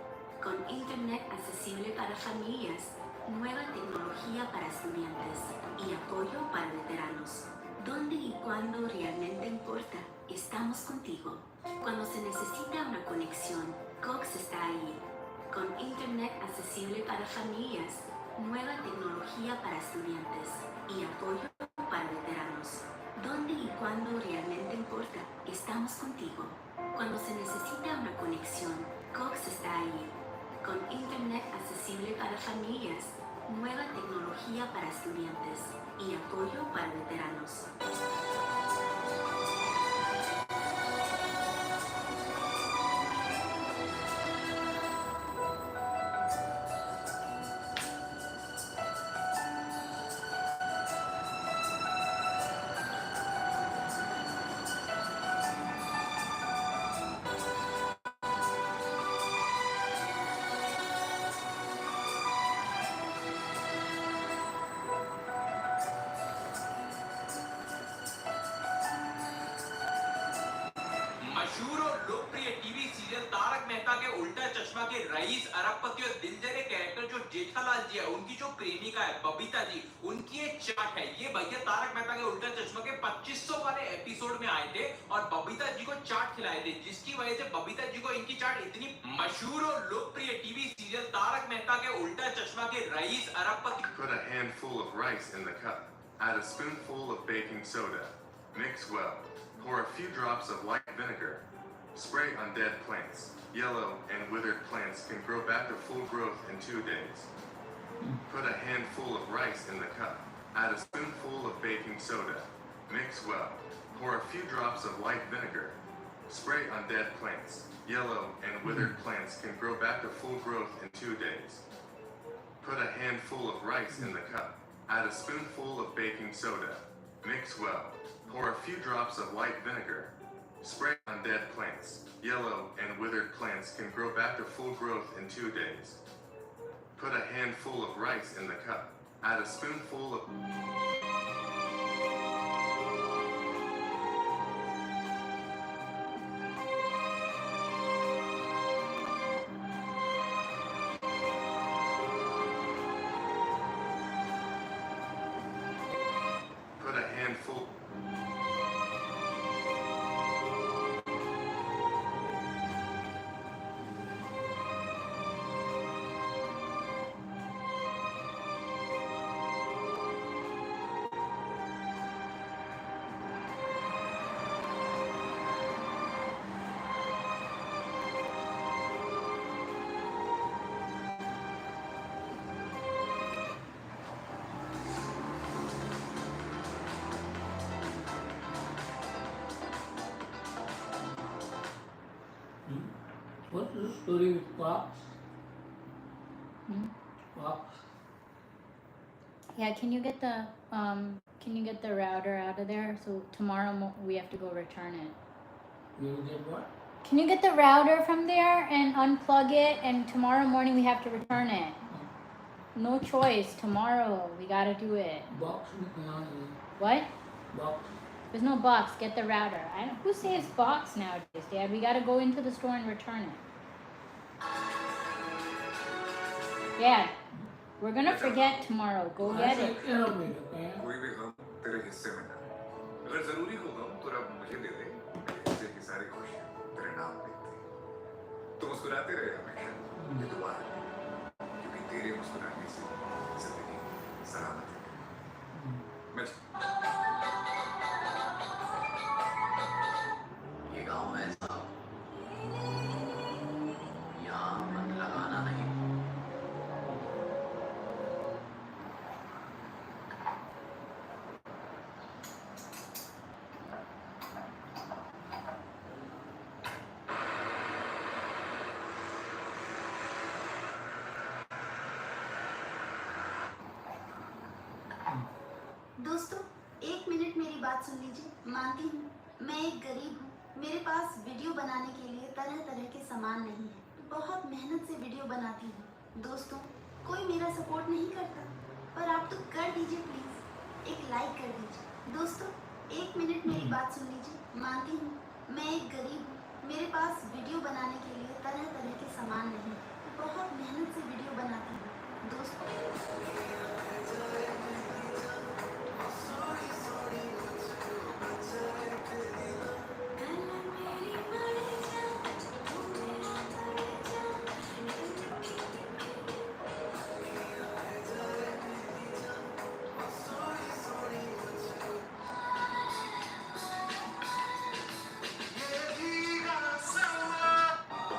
Con internet accesible para familias, nueva tecnología para estudiantes y apoyo para veteranos. Donde y cuando realmente importa, estamos contigo. Cuando se necesita una conexión, Cox está ahí. Con internet accesible para familias, nueva tecnología para estudiantes y apoyo para veteranos. Donde y cuando realmente importa, estamos contigo. Cuando se necesita una conexión, Cox está ahí. Con internet accesible para familias, nueva tecnología para estudiantes y apoyo para veteranos. मशहूर और लोकप्रिय TV serial Tarak Mehta के उल्टा चश्मा के rice, अरबपति और दिलजरे character जो जेठालाल जी है, उनकी जो प्रेमिका है बबीता जी, उनकी एक चाट है। ये भैया तारक मेहता के उल्टा चश्मा के 2500 वाले एपिसोड में आए थे और बबीता जी को चाट खिलाए थे, जिसकी वजह से बबीता जी को इनकी चाट इतनी मशहूर और लोकप्रिय टीवी सीरियल तारक मेहता के उल्टा चश्मा के रईस, अरबपति। Put a handful of rice in the cup. Add a spoonful of baking soda. Mix well. Pour a few drops of light vinegar. Spray on dead plants. Yellow and withered plants can grow back to full growth in 2 days. Put a handful of rice in the cup. Add a spoonful of baking soda. Mix well. Pour a few drops of light vinegar. Spray on dead plants. Yellow and withered plants can grow back to full growth in 2 days. Put a handful of rice in the cup. Add a spoonful of baking soda. Mix well. Pour a few drops of light vinegar. Spray on dead plants. Yellow and withered plants can grow back to full growth in 2 days. Put a handful of rice in the cup. Add a spoonful of... Put a handful... What's the story with Fox? Hmm? Fox? Yeah, can you get the router out of there? So tomorrow we have to go return it. You get what? Can you get the router from there and unplug it? And tomorrow morning we have to return it. No choice. Tomorrow we gotta do it. Box? What? Box. There's no box. Get the router. Who saves box nowadays, Dad? We gotta go into the store and return it. Dad, we're gonna forget tomorrow. Go get it. कोई भी गम तेरे हिस्से में ना अगर जरूरी हो गम तो रब मुझे दे दे हिस्से की सारी खुशियां तेरे नाम लिख दे तो मुस्कुराते रहे हमेशा ये दुआ है क्योंकि तेरे मुस्कुराने से जिंदगी सलामत है मैं ये गांव ऐसा यहाँ मन लगाना नहीं दोस्तों, एक मिनट मेरी बात सुन लीजिए। मानती हूँ मैं एक गरीब हूँ, मेरे पास वीडियो बनाने के लिए तरह तरह के सामान नहीं है। बहुत मेहनत से वीडियो बनाती हूँ। दोस्तों, कोई मेरा सपोर्ट नहीं करता, पर आप तो कर दीजिए प्लीज। एक लाइक कर दीजिए। दोस्तों, एक मिनट मेरी बात सुन लीजिए। मानती हूँ मैं एक गरीब हूँ, मेरे पास वीडियो बनाने के लिए तरह तरह के सामान नहीं है। बहुत मेहनत से वीडियो बनाती हूँ दोस्तों।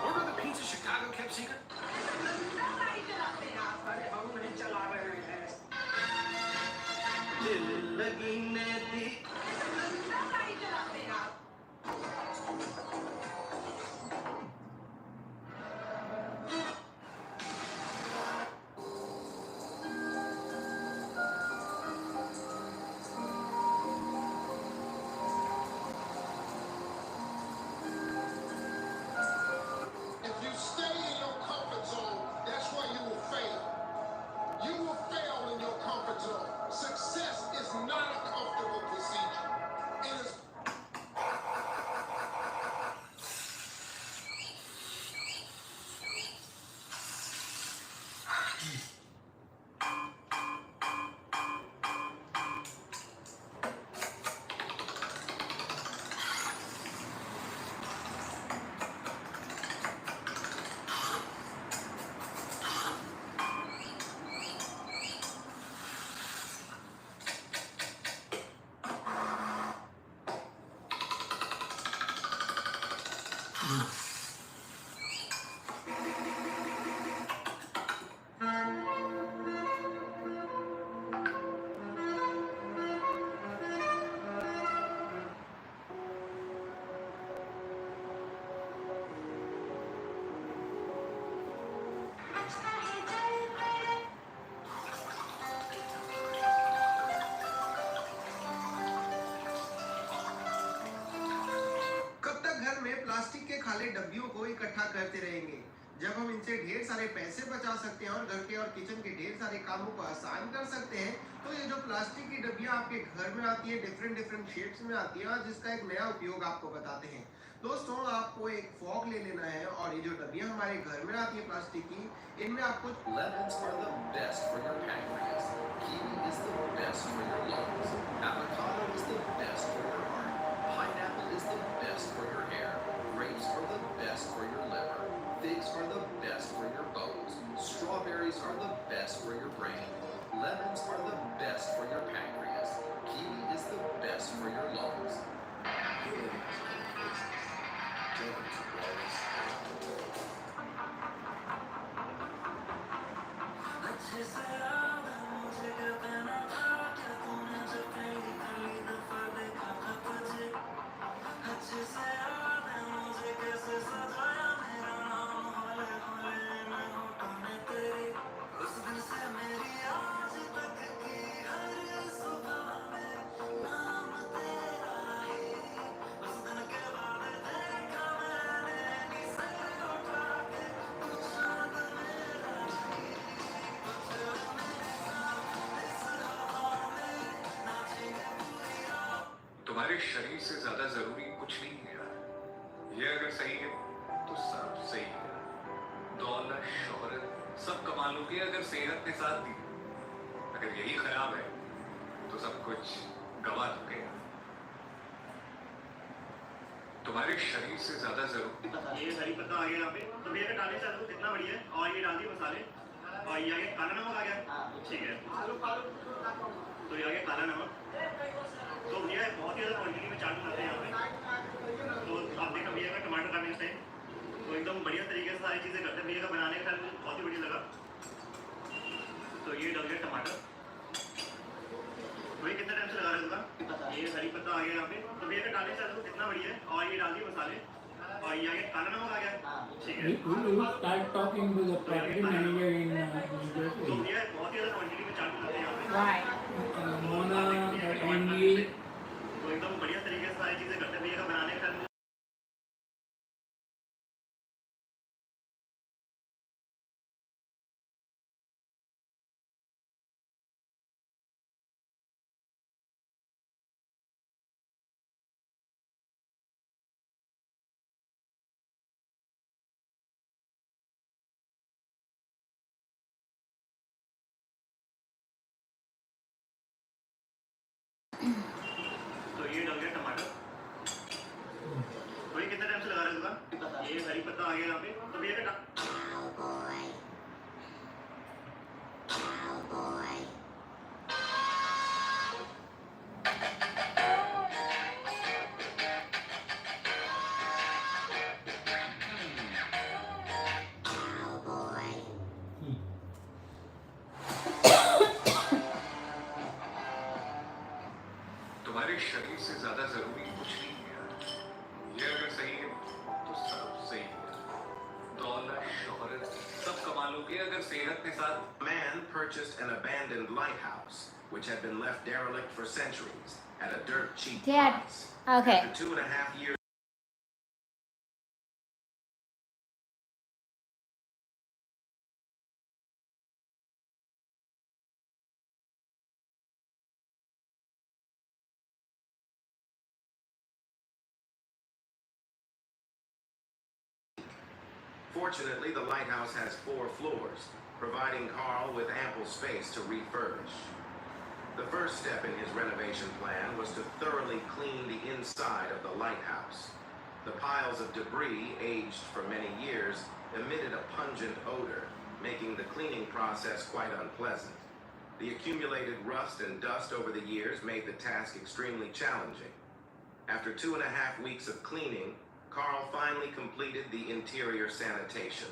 Remember the pizza Chicago kept secret? दिल लगी ने दी If you stay in your comfort zone, that's where you will fail. You will fail in your comfort zone. Success is not a comfortable procedure. It is. कब तक घर में plastic के खाली डब्बियों को इकट्ठा करते रहेंगे? जब हम इनसे ढेर सारे पैसे बचा सकते हैं और घर के और किचन के ढेर सारे कामों को आसान कर सकते हैं, तो ये जो प्लास्टिक की डब्बियां आपके घर में आती है, डिफरेंट शेप्स में आती है, जिसका एक नया उपयोग आपको बताते हैं। दोस्तों, आपको एक फॉग ले लेना है और ये जो डब्बियां हमारे घर में आती है प्लास्टिक की, इनमें आपको Lemons are the best for your pancreas. Kiwi is the best for your lungs. Avocado is the best for your heart. Pineapple is the best for your hair. Grapes are the best for your liver. Figs are the best for your bones. Strawberries are the best for your brain. Lemons are the best for your pancreas. Kiwi is the best for your lungs. तुम्हारे शरीर से ज्यादा जरूरी कुछ नहीं है यार। ये अगर सही है तो सब सही है। दौलत शोहरत सब कमा लोगे अगर सेहत ने साथ दी। अगर यही खराब है तो सब कुछ गवा दोगे। तुम्हारे शरीर से ज्यादा जरूरी। ये हरी पत्ता आ गया यहाँ पे, तो भैया डालने से आलू कितना बढ़िया है। और ये डाल दिए मसाले, और ये आ गया काला नमक आ गया, ठीक है। तो ये आ गया काला नमक। तो भैया बहुत ही ज़्यादा क्वांटिटी में चाट बनाते हैं यहाँ पे। तो आप देखा भैया का टमाटर काटने का टाइम, तो एकदम बढ़िया तरीके से सारी चीज़ें करते हैं। भैया का बनाने का टाइम बहुत ही बढ़िया लगा। तो ये डल गया टमाटर। भैया कितना टाइम से लगा रहे होगा। ये हरी पत्ता आ गया यहाँ पे, तो भैया का डालने से आलू कितना बढ़िया है। और ये डाल दिए मसाले, और ये आ गया काला नमक आ गया, ठीक है। We start talking to the property manager in तो भैया बहुत ही ज़्यादा क्वांटिटी में चाट बनाते हैं यहाँ पे। Mona and तो एकदम बढ़िया तरीके से सारी चीज़ें करते हैं। भैया का बनाने का टाइम तो ये डल गया टमाटर। तो ये कितना टाइम से लगा रहे दुकान? ये हरी पत्ता आ गया यहाँ पे। तो भैया का तुम्हारे शरीर से ज्यादा जरूरी कुछ नहीं है। ये अगर सही है तो सब सही है। दौलत, शोहरत सब कमा लोगे अगर सेहत के साथ। Man purchased an abandoned lighthouse, which had been left derelict for centuries, at a dirt cheap Dad, price. okay. After 2.5 years. Fortunately, the lighthouse has 4 floors, providing Carl with ample space to refurbish. The first step in his renovation plan was to thoroughly clean the inside of the lighthouse. The piles of debris, aged for many years, emitted a pungent odor, making the cleaning process quite unpleasant. The accumulated rust and dust over the years made the task extremely challenging. After 2.5 weeks of cleaning, Carl finally completed the interior sanitation.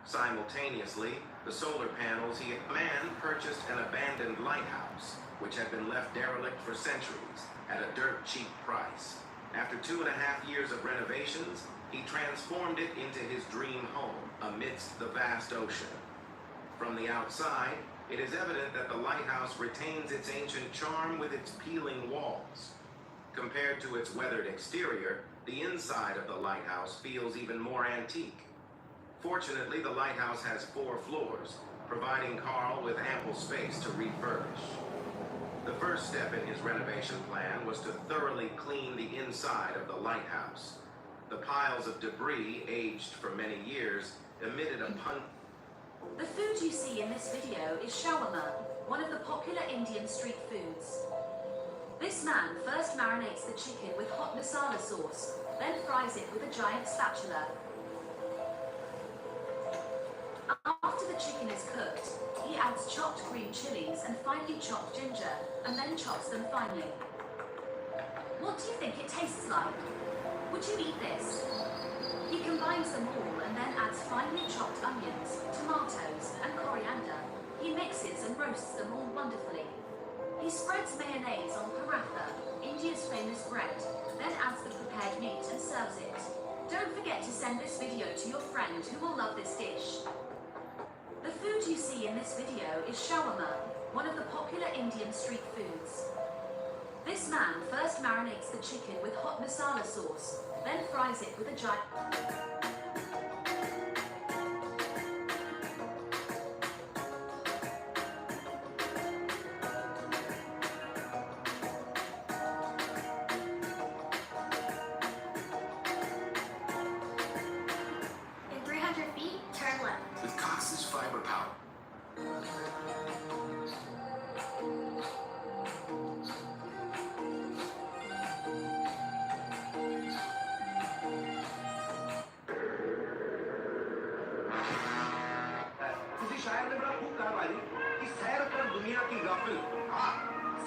Simultaneously, the solar panels Man purchased an abandoned lighthouse, which had been left derelict for centuries, at a dirt cheap price. After 2.5 years of renovations, he transformed it into his dream home amidst the vast ocean. From the outside, it is evident that the lighthouse retains its ancient charm with its peeling walls. Compared to its weathered exterior, the inside of the lighthouse feels even more antique. Fortunately, the lighthouse has 4 floors, providing Carl with ample space to refurbish. The first step in his renovation plan was to thoroughly clean the inside of the lighthouse. The piles of debris, aged for many years, emitted a The food you see in this video is shawarma, one of the popular Indian street foods. This man first marinates the chicken with hot masala sauce, then fries it with a giant spatula. After the chicken is cooked, he adds chopped green chilies and finely chopped ginger, and then chops them finely. What do you think it tastes like? Would you eat this? He combines them all and then adds finely chopped onions, tomatoes, and coriander. He mixes and roasts them all wonderfully. He spreads mayonnaise on paratha, India's famous bread, then adds the prepared meat and serves it. Don't forget to send this video to your friend who will love this dish. The food you see in this video is shawarma, one of the popular Indian street foods. This man first marinates the chicken with hot masala sauce, then fries it with a giant... In 300 feet, turn left. with Cox's fiber power. किसी शायर ने बड़ा खूब कहा भाई कि सैर कर दुनिया की गाफिल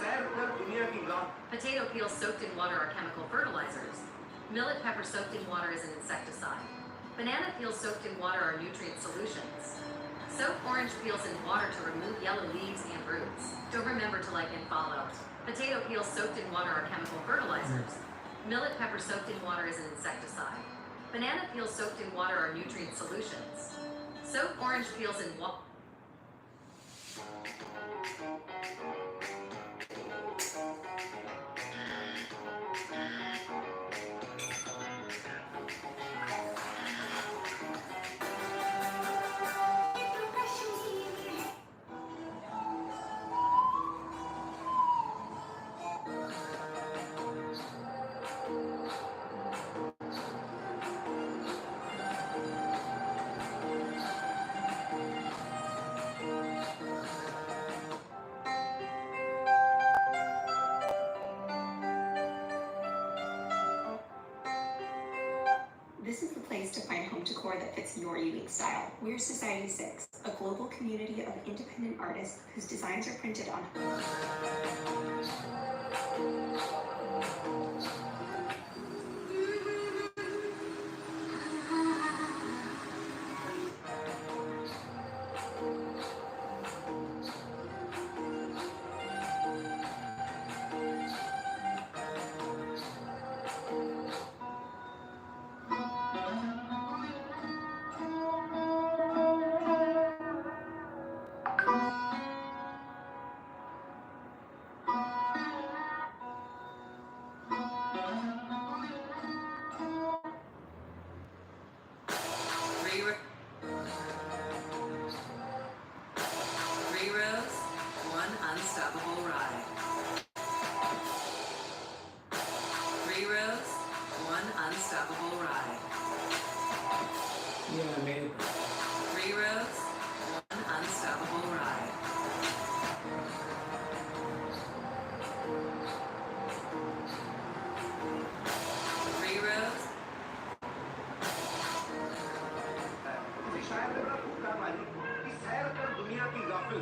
सैर कर दुनिया की गाफिल Potato peels soaked in water are chemical fertilizers. Millet pepper soaked in water is an insecticide. Banana peels soaked in water are nutrient solutions. Soak orange peels in water to remove yellow leaves and roots. Don't remember to like and follow. Potato peels soaked in water are chemical fertilizers. Millet pepper soaked in water is an insecticide. Banana peels soaked in water are nutrient solutions. Soak orange peels in water. to find home decor that fits your unique style. We're Society 6, a global community of independent artists whose designs are printed on Three rows, one unstoppable ride. 3 rows, one unstoppable ride. Yeah, I made it. 3 rows, one unstoppable ride. Three rows. शायद मेरा खूब काम आई कि सैर कर दुनिया की गाफिल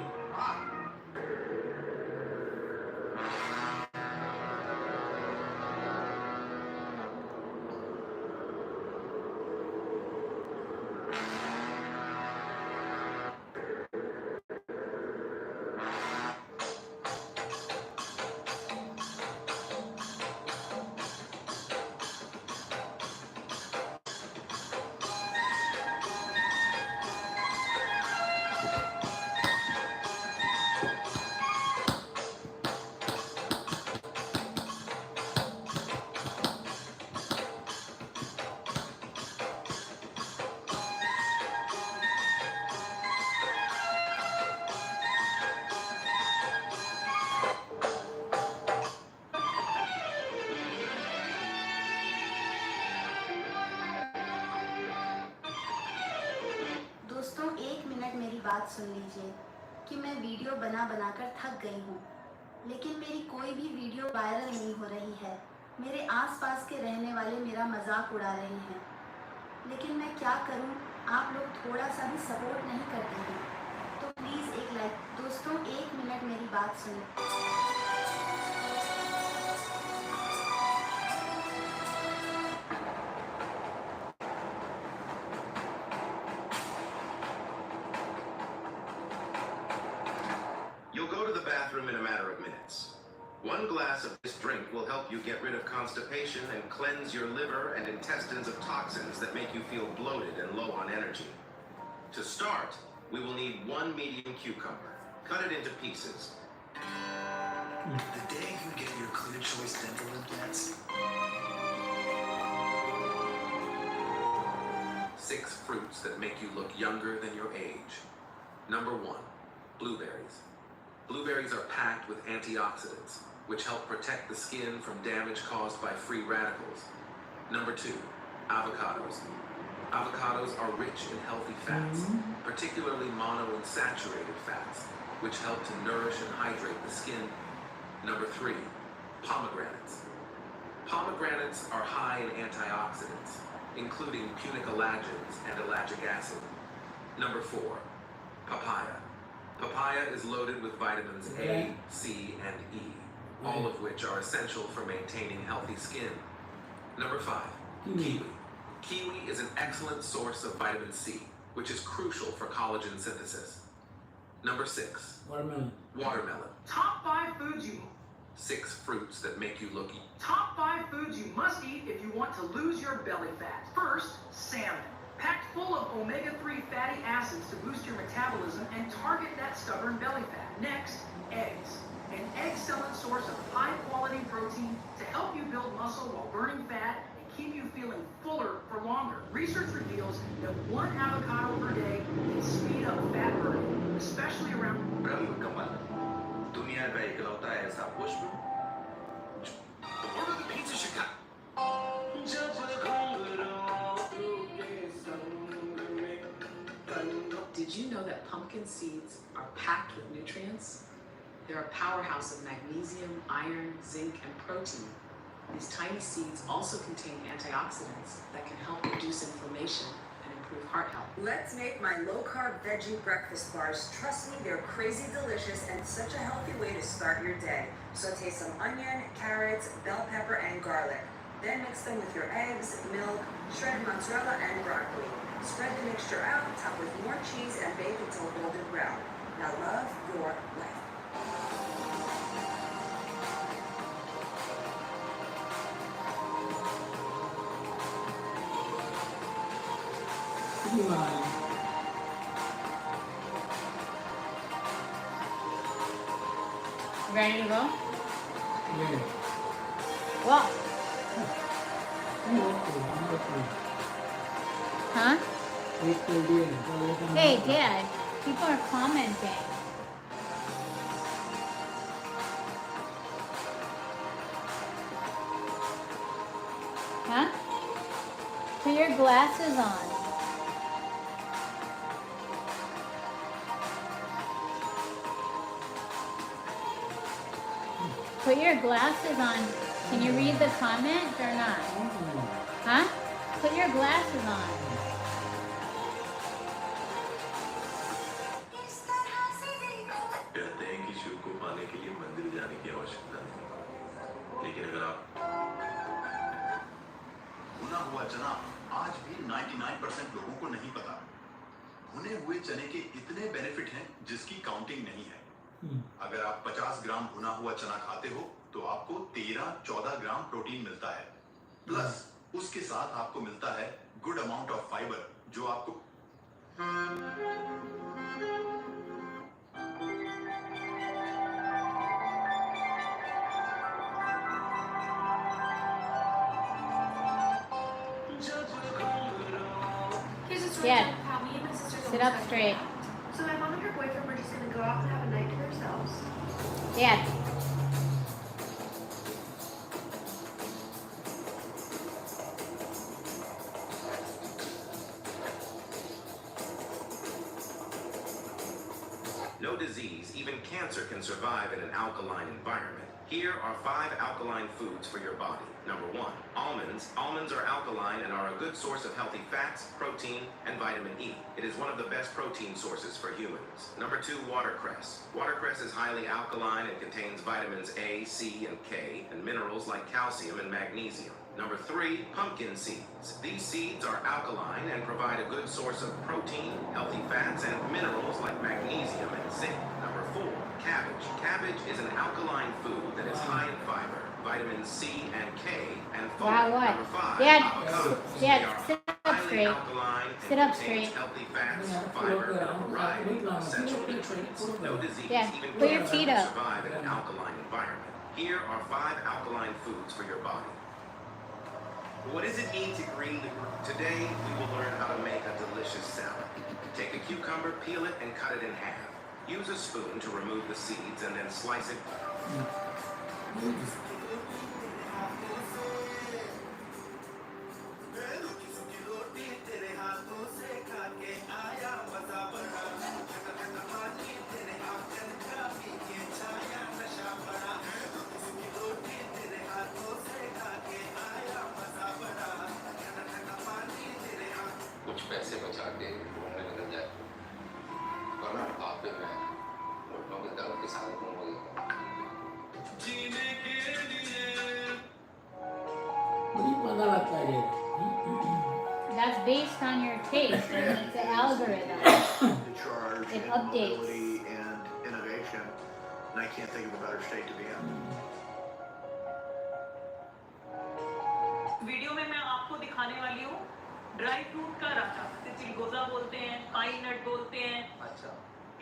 दोस्तों एक मिनट मेरी बात सुन लीजिए कि मैं वीडियो बना बनाकर थक गई हूँ, लेकिन मेरी कोई भी वीडियो वायरल नहीं हो रही है। मेरे आसपास के रहने वाले मेरा मजाक उड़ा रहे हैं, लेकिन मैं क्या करूँ, आप लोग थोड़ा सा भी सपोर्ट नहीं करते हैं। तो प्लीज़ एक लाइक। दोस्तों एक मिनट मेरी बात सुनिए। You'll go to the bathroom in a matter of minutes. One glass of this drink will help you get rid of constipation and cleanse your liver and intestines of toxins that make you feel bloated and low on energy. To start, we will need 1 medium cucumber. Cut it into pieces. The day you get your Clear Choice dental implants. 6 fruits that make you look younger than your age. Number 1, blueberries. Blueberries are packed with antioxidants, which help protect the skin from damage caused by free radicals. Number 2, avocados. Avocados are rich in healthy fats, particularly monounsaturated fats, which help to nourish and hydrate the skin. Number 3, pomegranates. Pomegranates are high in antioxidants, including punicalagins and ellagic acid. Number 4, papaya. Papaya is loaded with vitamins A, C, and E, all of which are essential for maintaining healthy skin. Number 5, kiwi. Kiwi is an excellent source of vitamin C, which is crucial for collagen synthesis. Number 6, Watermelon. watermelon. Top 5 foods you 6 fruits that make you look Top 5 foods you must eat if you want to lose your belly fat. First, salmon. Packed full of omega-3 fatty acids to boost your metabolism and target that stubborn belly fat. Next, eggs. An excellent source of high-quality protein to help you build muscle while burning fat and keep you feeling fuller for longer. Research reveals that 1 avocado per day can speed up fat burning, especially around Brahmakamal, दुनिया का इकलौता ऐसा पुष्प Order the pizza Chicago. Did you know that pumpkin seeds are packed with nutrients? They're a powerhouse of magnesium, iron, zinc, and protein. These tiny seeds also contain antioxidants that can help reduce inflammation and improve heart health. Let's make my low-carb veggie breakfast bars. Trust me, they're crazy delicious and such a healthy way to start your day. Saute some onion, carrots, bell pepper, and garlic. Then mix them with your eggs, milk, shredded mozzarella, and broccoli. Spread the mixture out, top with more cheese, and bake until golden brown. Now love your life. Come on. Ready to go? Yeah. What? Huh? Hey, Dad. People are commenting. Huh? Put your glasses on. Put your glasses on. Can you read the comments or not? Huh? Put your glasses on. कहते हैं कि शिव को पाने के लिए मंदिर जाने की आवश्यकता नहीं, लेकिन अगर आप भुना हुआ चना आज भी 99% लोगों को नहीं पता। भुने हुए चने के इतने बेनिफिट हैं जिसकी काउंटिंग नहीं है। अगर आप 50 ग्राम भुना हुआ चना खाते हो तो आपको 13-14 ग्राम प्रोटीन मिलता है, प्लस उसके साथ आपको मिलता है गुड अमाउंट ऑफ फाइबर जो आपको Yeah. Sit up straight. So my mom and her boyfriend were just gonna go out and have a night to themselves. Yeah. No disease, even cancer, can survive in an alkaline environment. Here are 5 alkaline foods for your body. Number 1, almonds. Almonds are alkaline and are a good source of healthy fats, protein, and vitamin E. It is one of the best protein sources for humans. Number 2, watercress. Watercress is highly alkaline and contains vitamins A, C, and K, and minerals like calcium and magnesium. Number 3, pumpkin seeds. These seeds are alkaline and provide a good source of protein, healthy fats, and minerals like magnesium and zinc. Number 4, cabbage. Cabbage is an alkaline food that is high in fiber, vitamins C and K, and folate. Wow, what? Number 5, Dad, avocados. Dad, They are sit up highly straight. alkaline and Sit up contains straight. healthy fats, fiber, and a variety of essential nutrients. No disease, Yeah, even put your cancer, feet can up. survive in an alkaline environment. Here are 5 alkaline foods for your body. What does it mean to green the group? Today, we will learn how to make a delicious salad. Take a cucumber, peel it, and cut it in half. Use a spoon to remove the seeds and then slice it. कुछ पैसे बचा के घूमने निकल जाए, वरना बुढ़ापे में घुटनों के दर्द के साथ घूमोगे। मुझे पता लगता है That's based on your taste, and it's an algorithm. the charge It and updates. mobility and innovation, and I can't think of a better state to be in. Video में मैं आपको दिखाने वाली हूँ ड्राई फ्रूट का राजा, जिसे चिलगोजा बोलते हैं, पाइन नट बोलते हैं। अच्छा।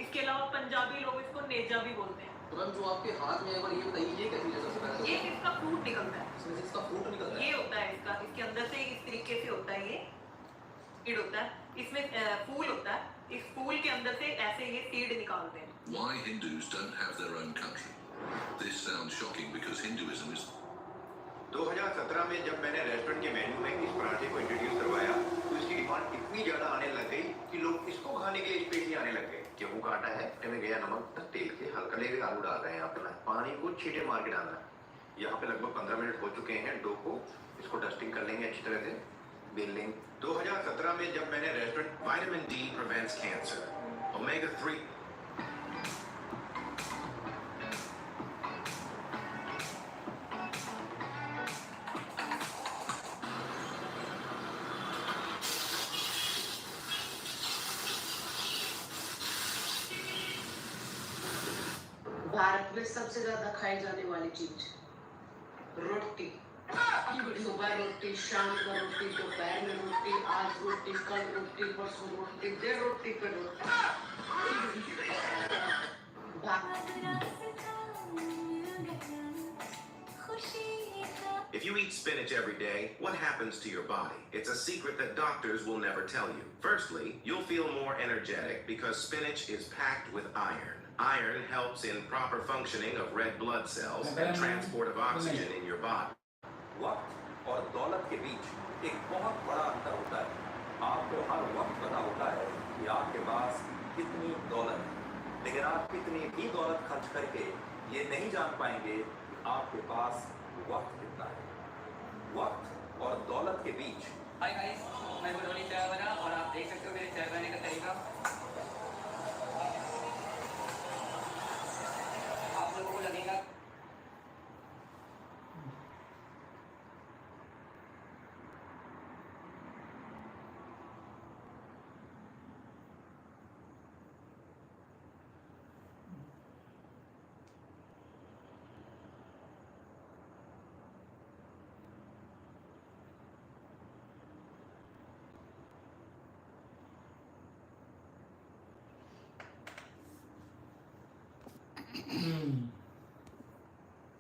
इसके अलावा पंजाबी लोग इसको नेजा भी बोलते हैं। तुरंत जो आपके हाथ में है, और ये बताइए ये कैसी चीज़ है सबसे पहले? ये इसका फ्रूट निकलता है। इसमें से इसका फ्रूट निकलता है? ये होता है इसका, इसके अंदर से इस तरीके से होता है, ये सीड होता है, इसमें फूल होता है, इस फूल के अंदर से ऐसे ये सीड निकालते हैं। Why Hindus don't have their own country? This sounds shocking because Hinduism is 2017 में जब मैंने रेस्टोरेंट के मेन्यू में इस पराठे को इंट्रोड्यूस करवाया तो इसकी डिमांड इतनी ज़्यादा आने लग गई कि लोग इसको खाने के लिए स्पेशली आने लग गए। गेहूं का आटा है, इसमें गया नमक, तेल के हल्का लेके आलू डाल रहे हैं यहाँ पे, पानी को छींटे मार के डालना है। यहाँ पे लगभग 15 मिनट हो चुके हैं डो को इसको डस्टिंग कर लेंगे अच्छी तरह से बेल लेंगे 2017 में जब मैंने restaurant Vitamin D prevents cancer. Omega-3. Bharat में सबसे ज्यादा खाई जाने वाली चीज रोटी। सुबह रोटी, शाम को रोटी, दोपहर में रोटी, आज रोटी, कल रोटी, परसों रोटी, देर रोटी पे रोटी। If you eat spinach every day, what happens to your body? It's a secret that doctors will never tell you. Firstly, you'll feel more energetic because spinach is packed with iron. Iron helps in proper functioning of red blood cells and transport of oxygen in your body. वक्त और दौलत के बीच एक बहुत बड़ा अंतर होता है आपको हर वक्त पता होता है कि आपके पास कितनी दौलत है लेकिन आप कितनी भी दौलत खर्च करके ये नहीं जान पाएंगे कि आपके पास वक्त कितना है वक्त और दौलत के बीच हाय गाइस मैं बरौनी चाय वाला और आप देख सकते हो मेरे चाय बनाने का तरीका आप लोगों को लगेगा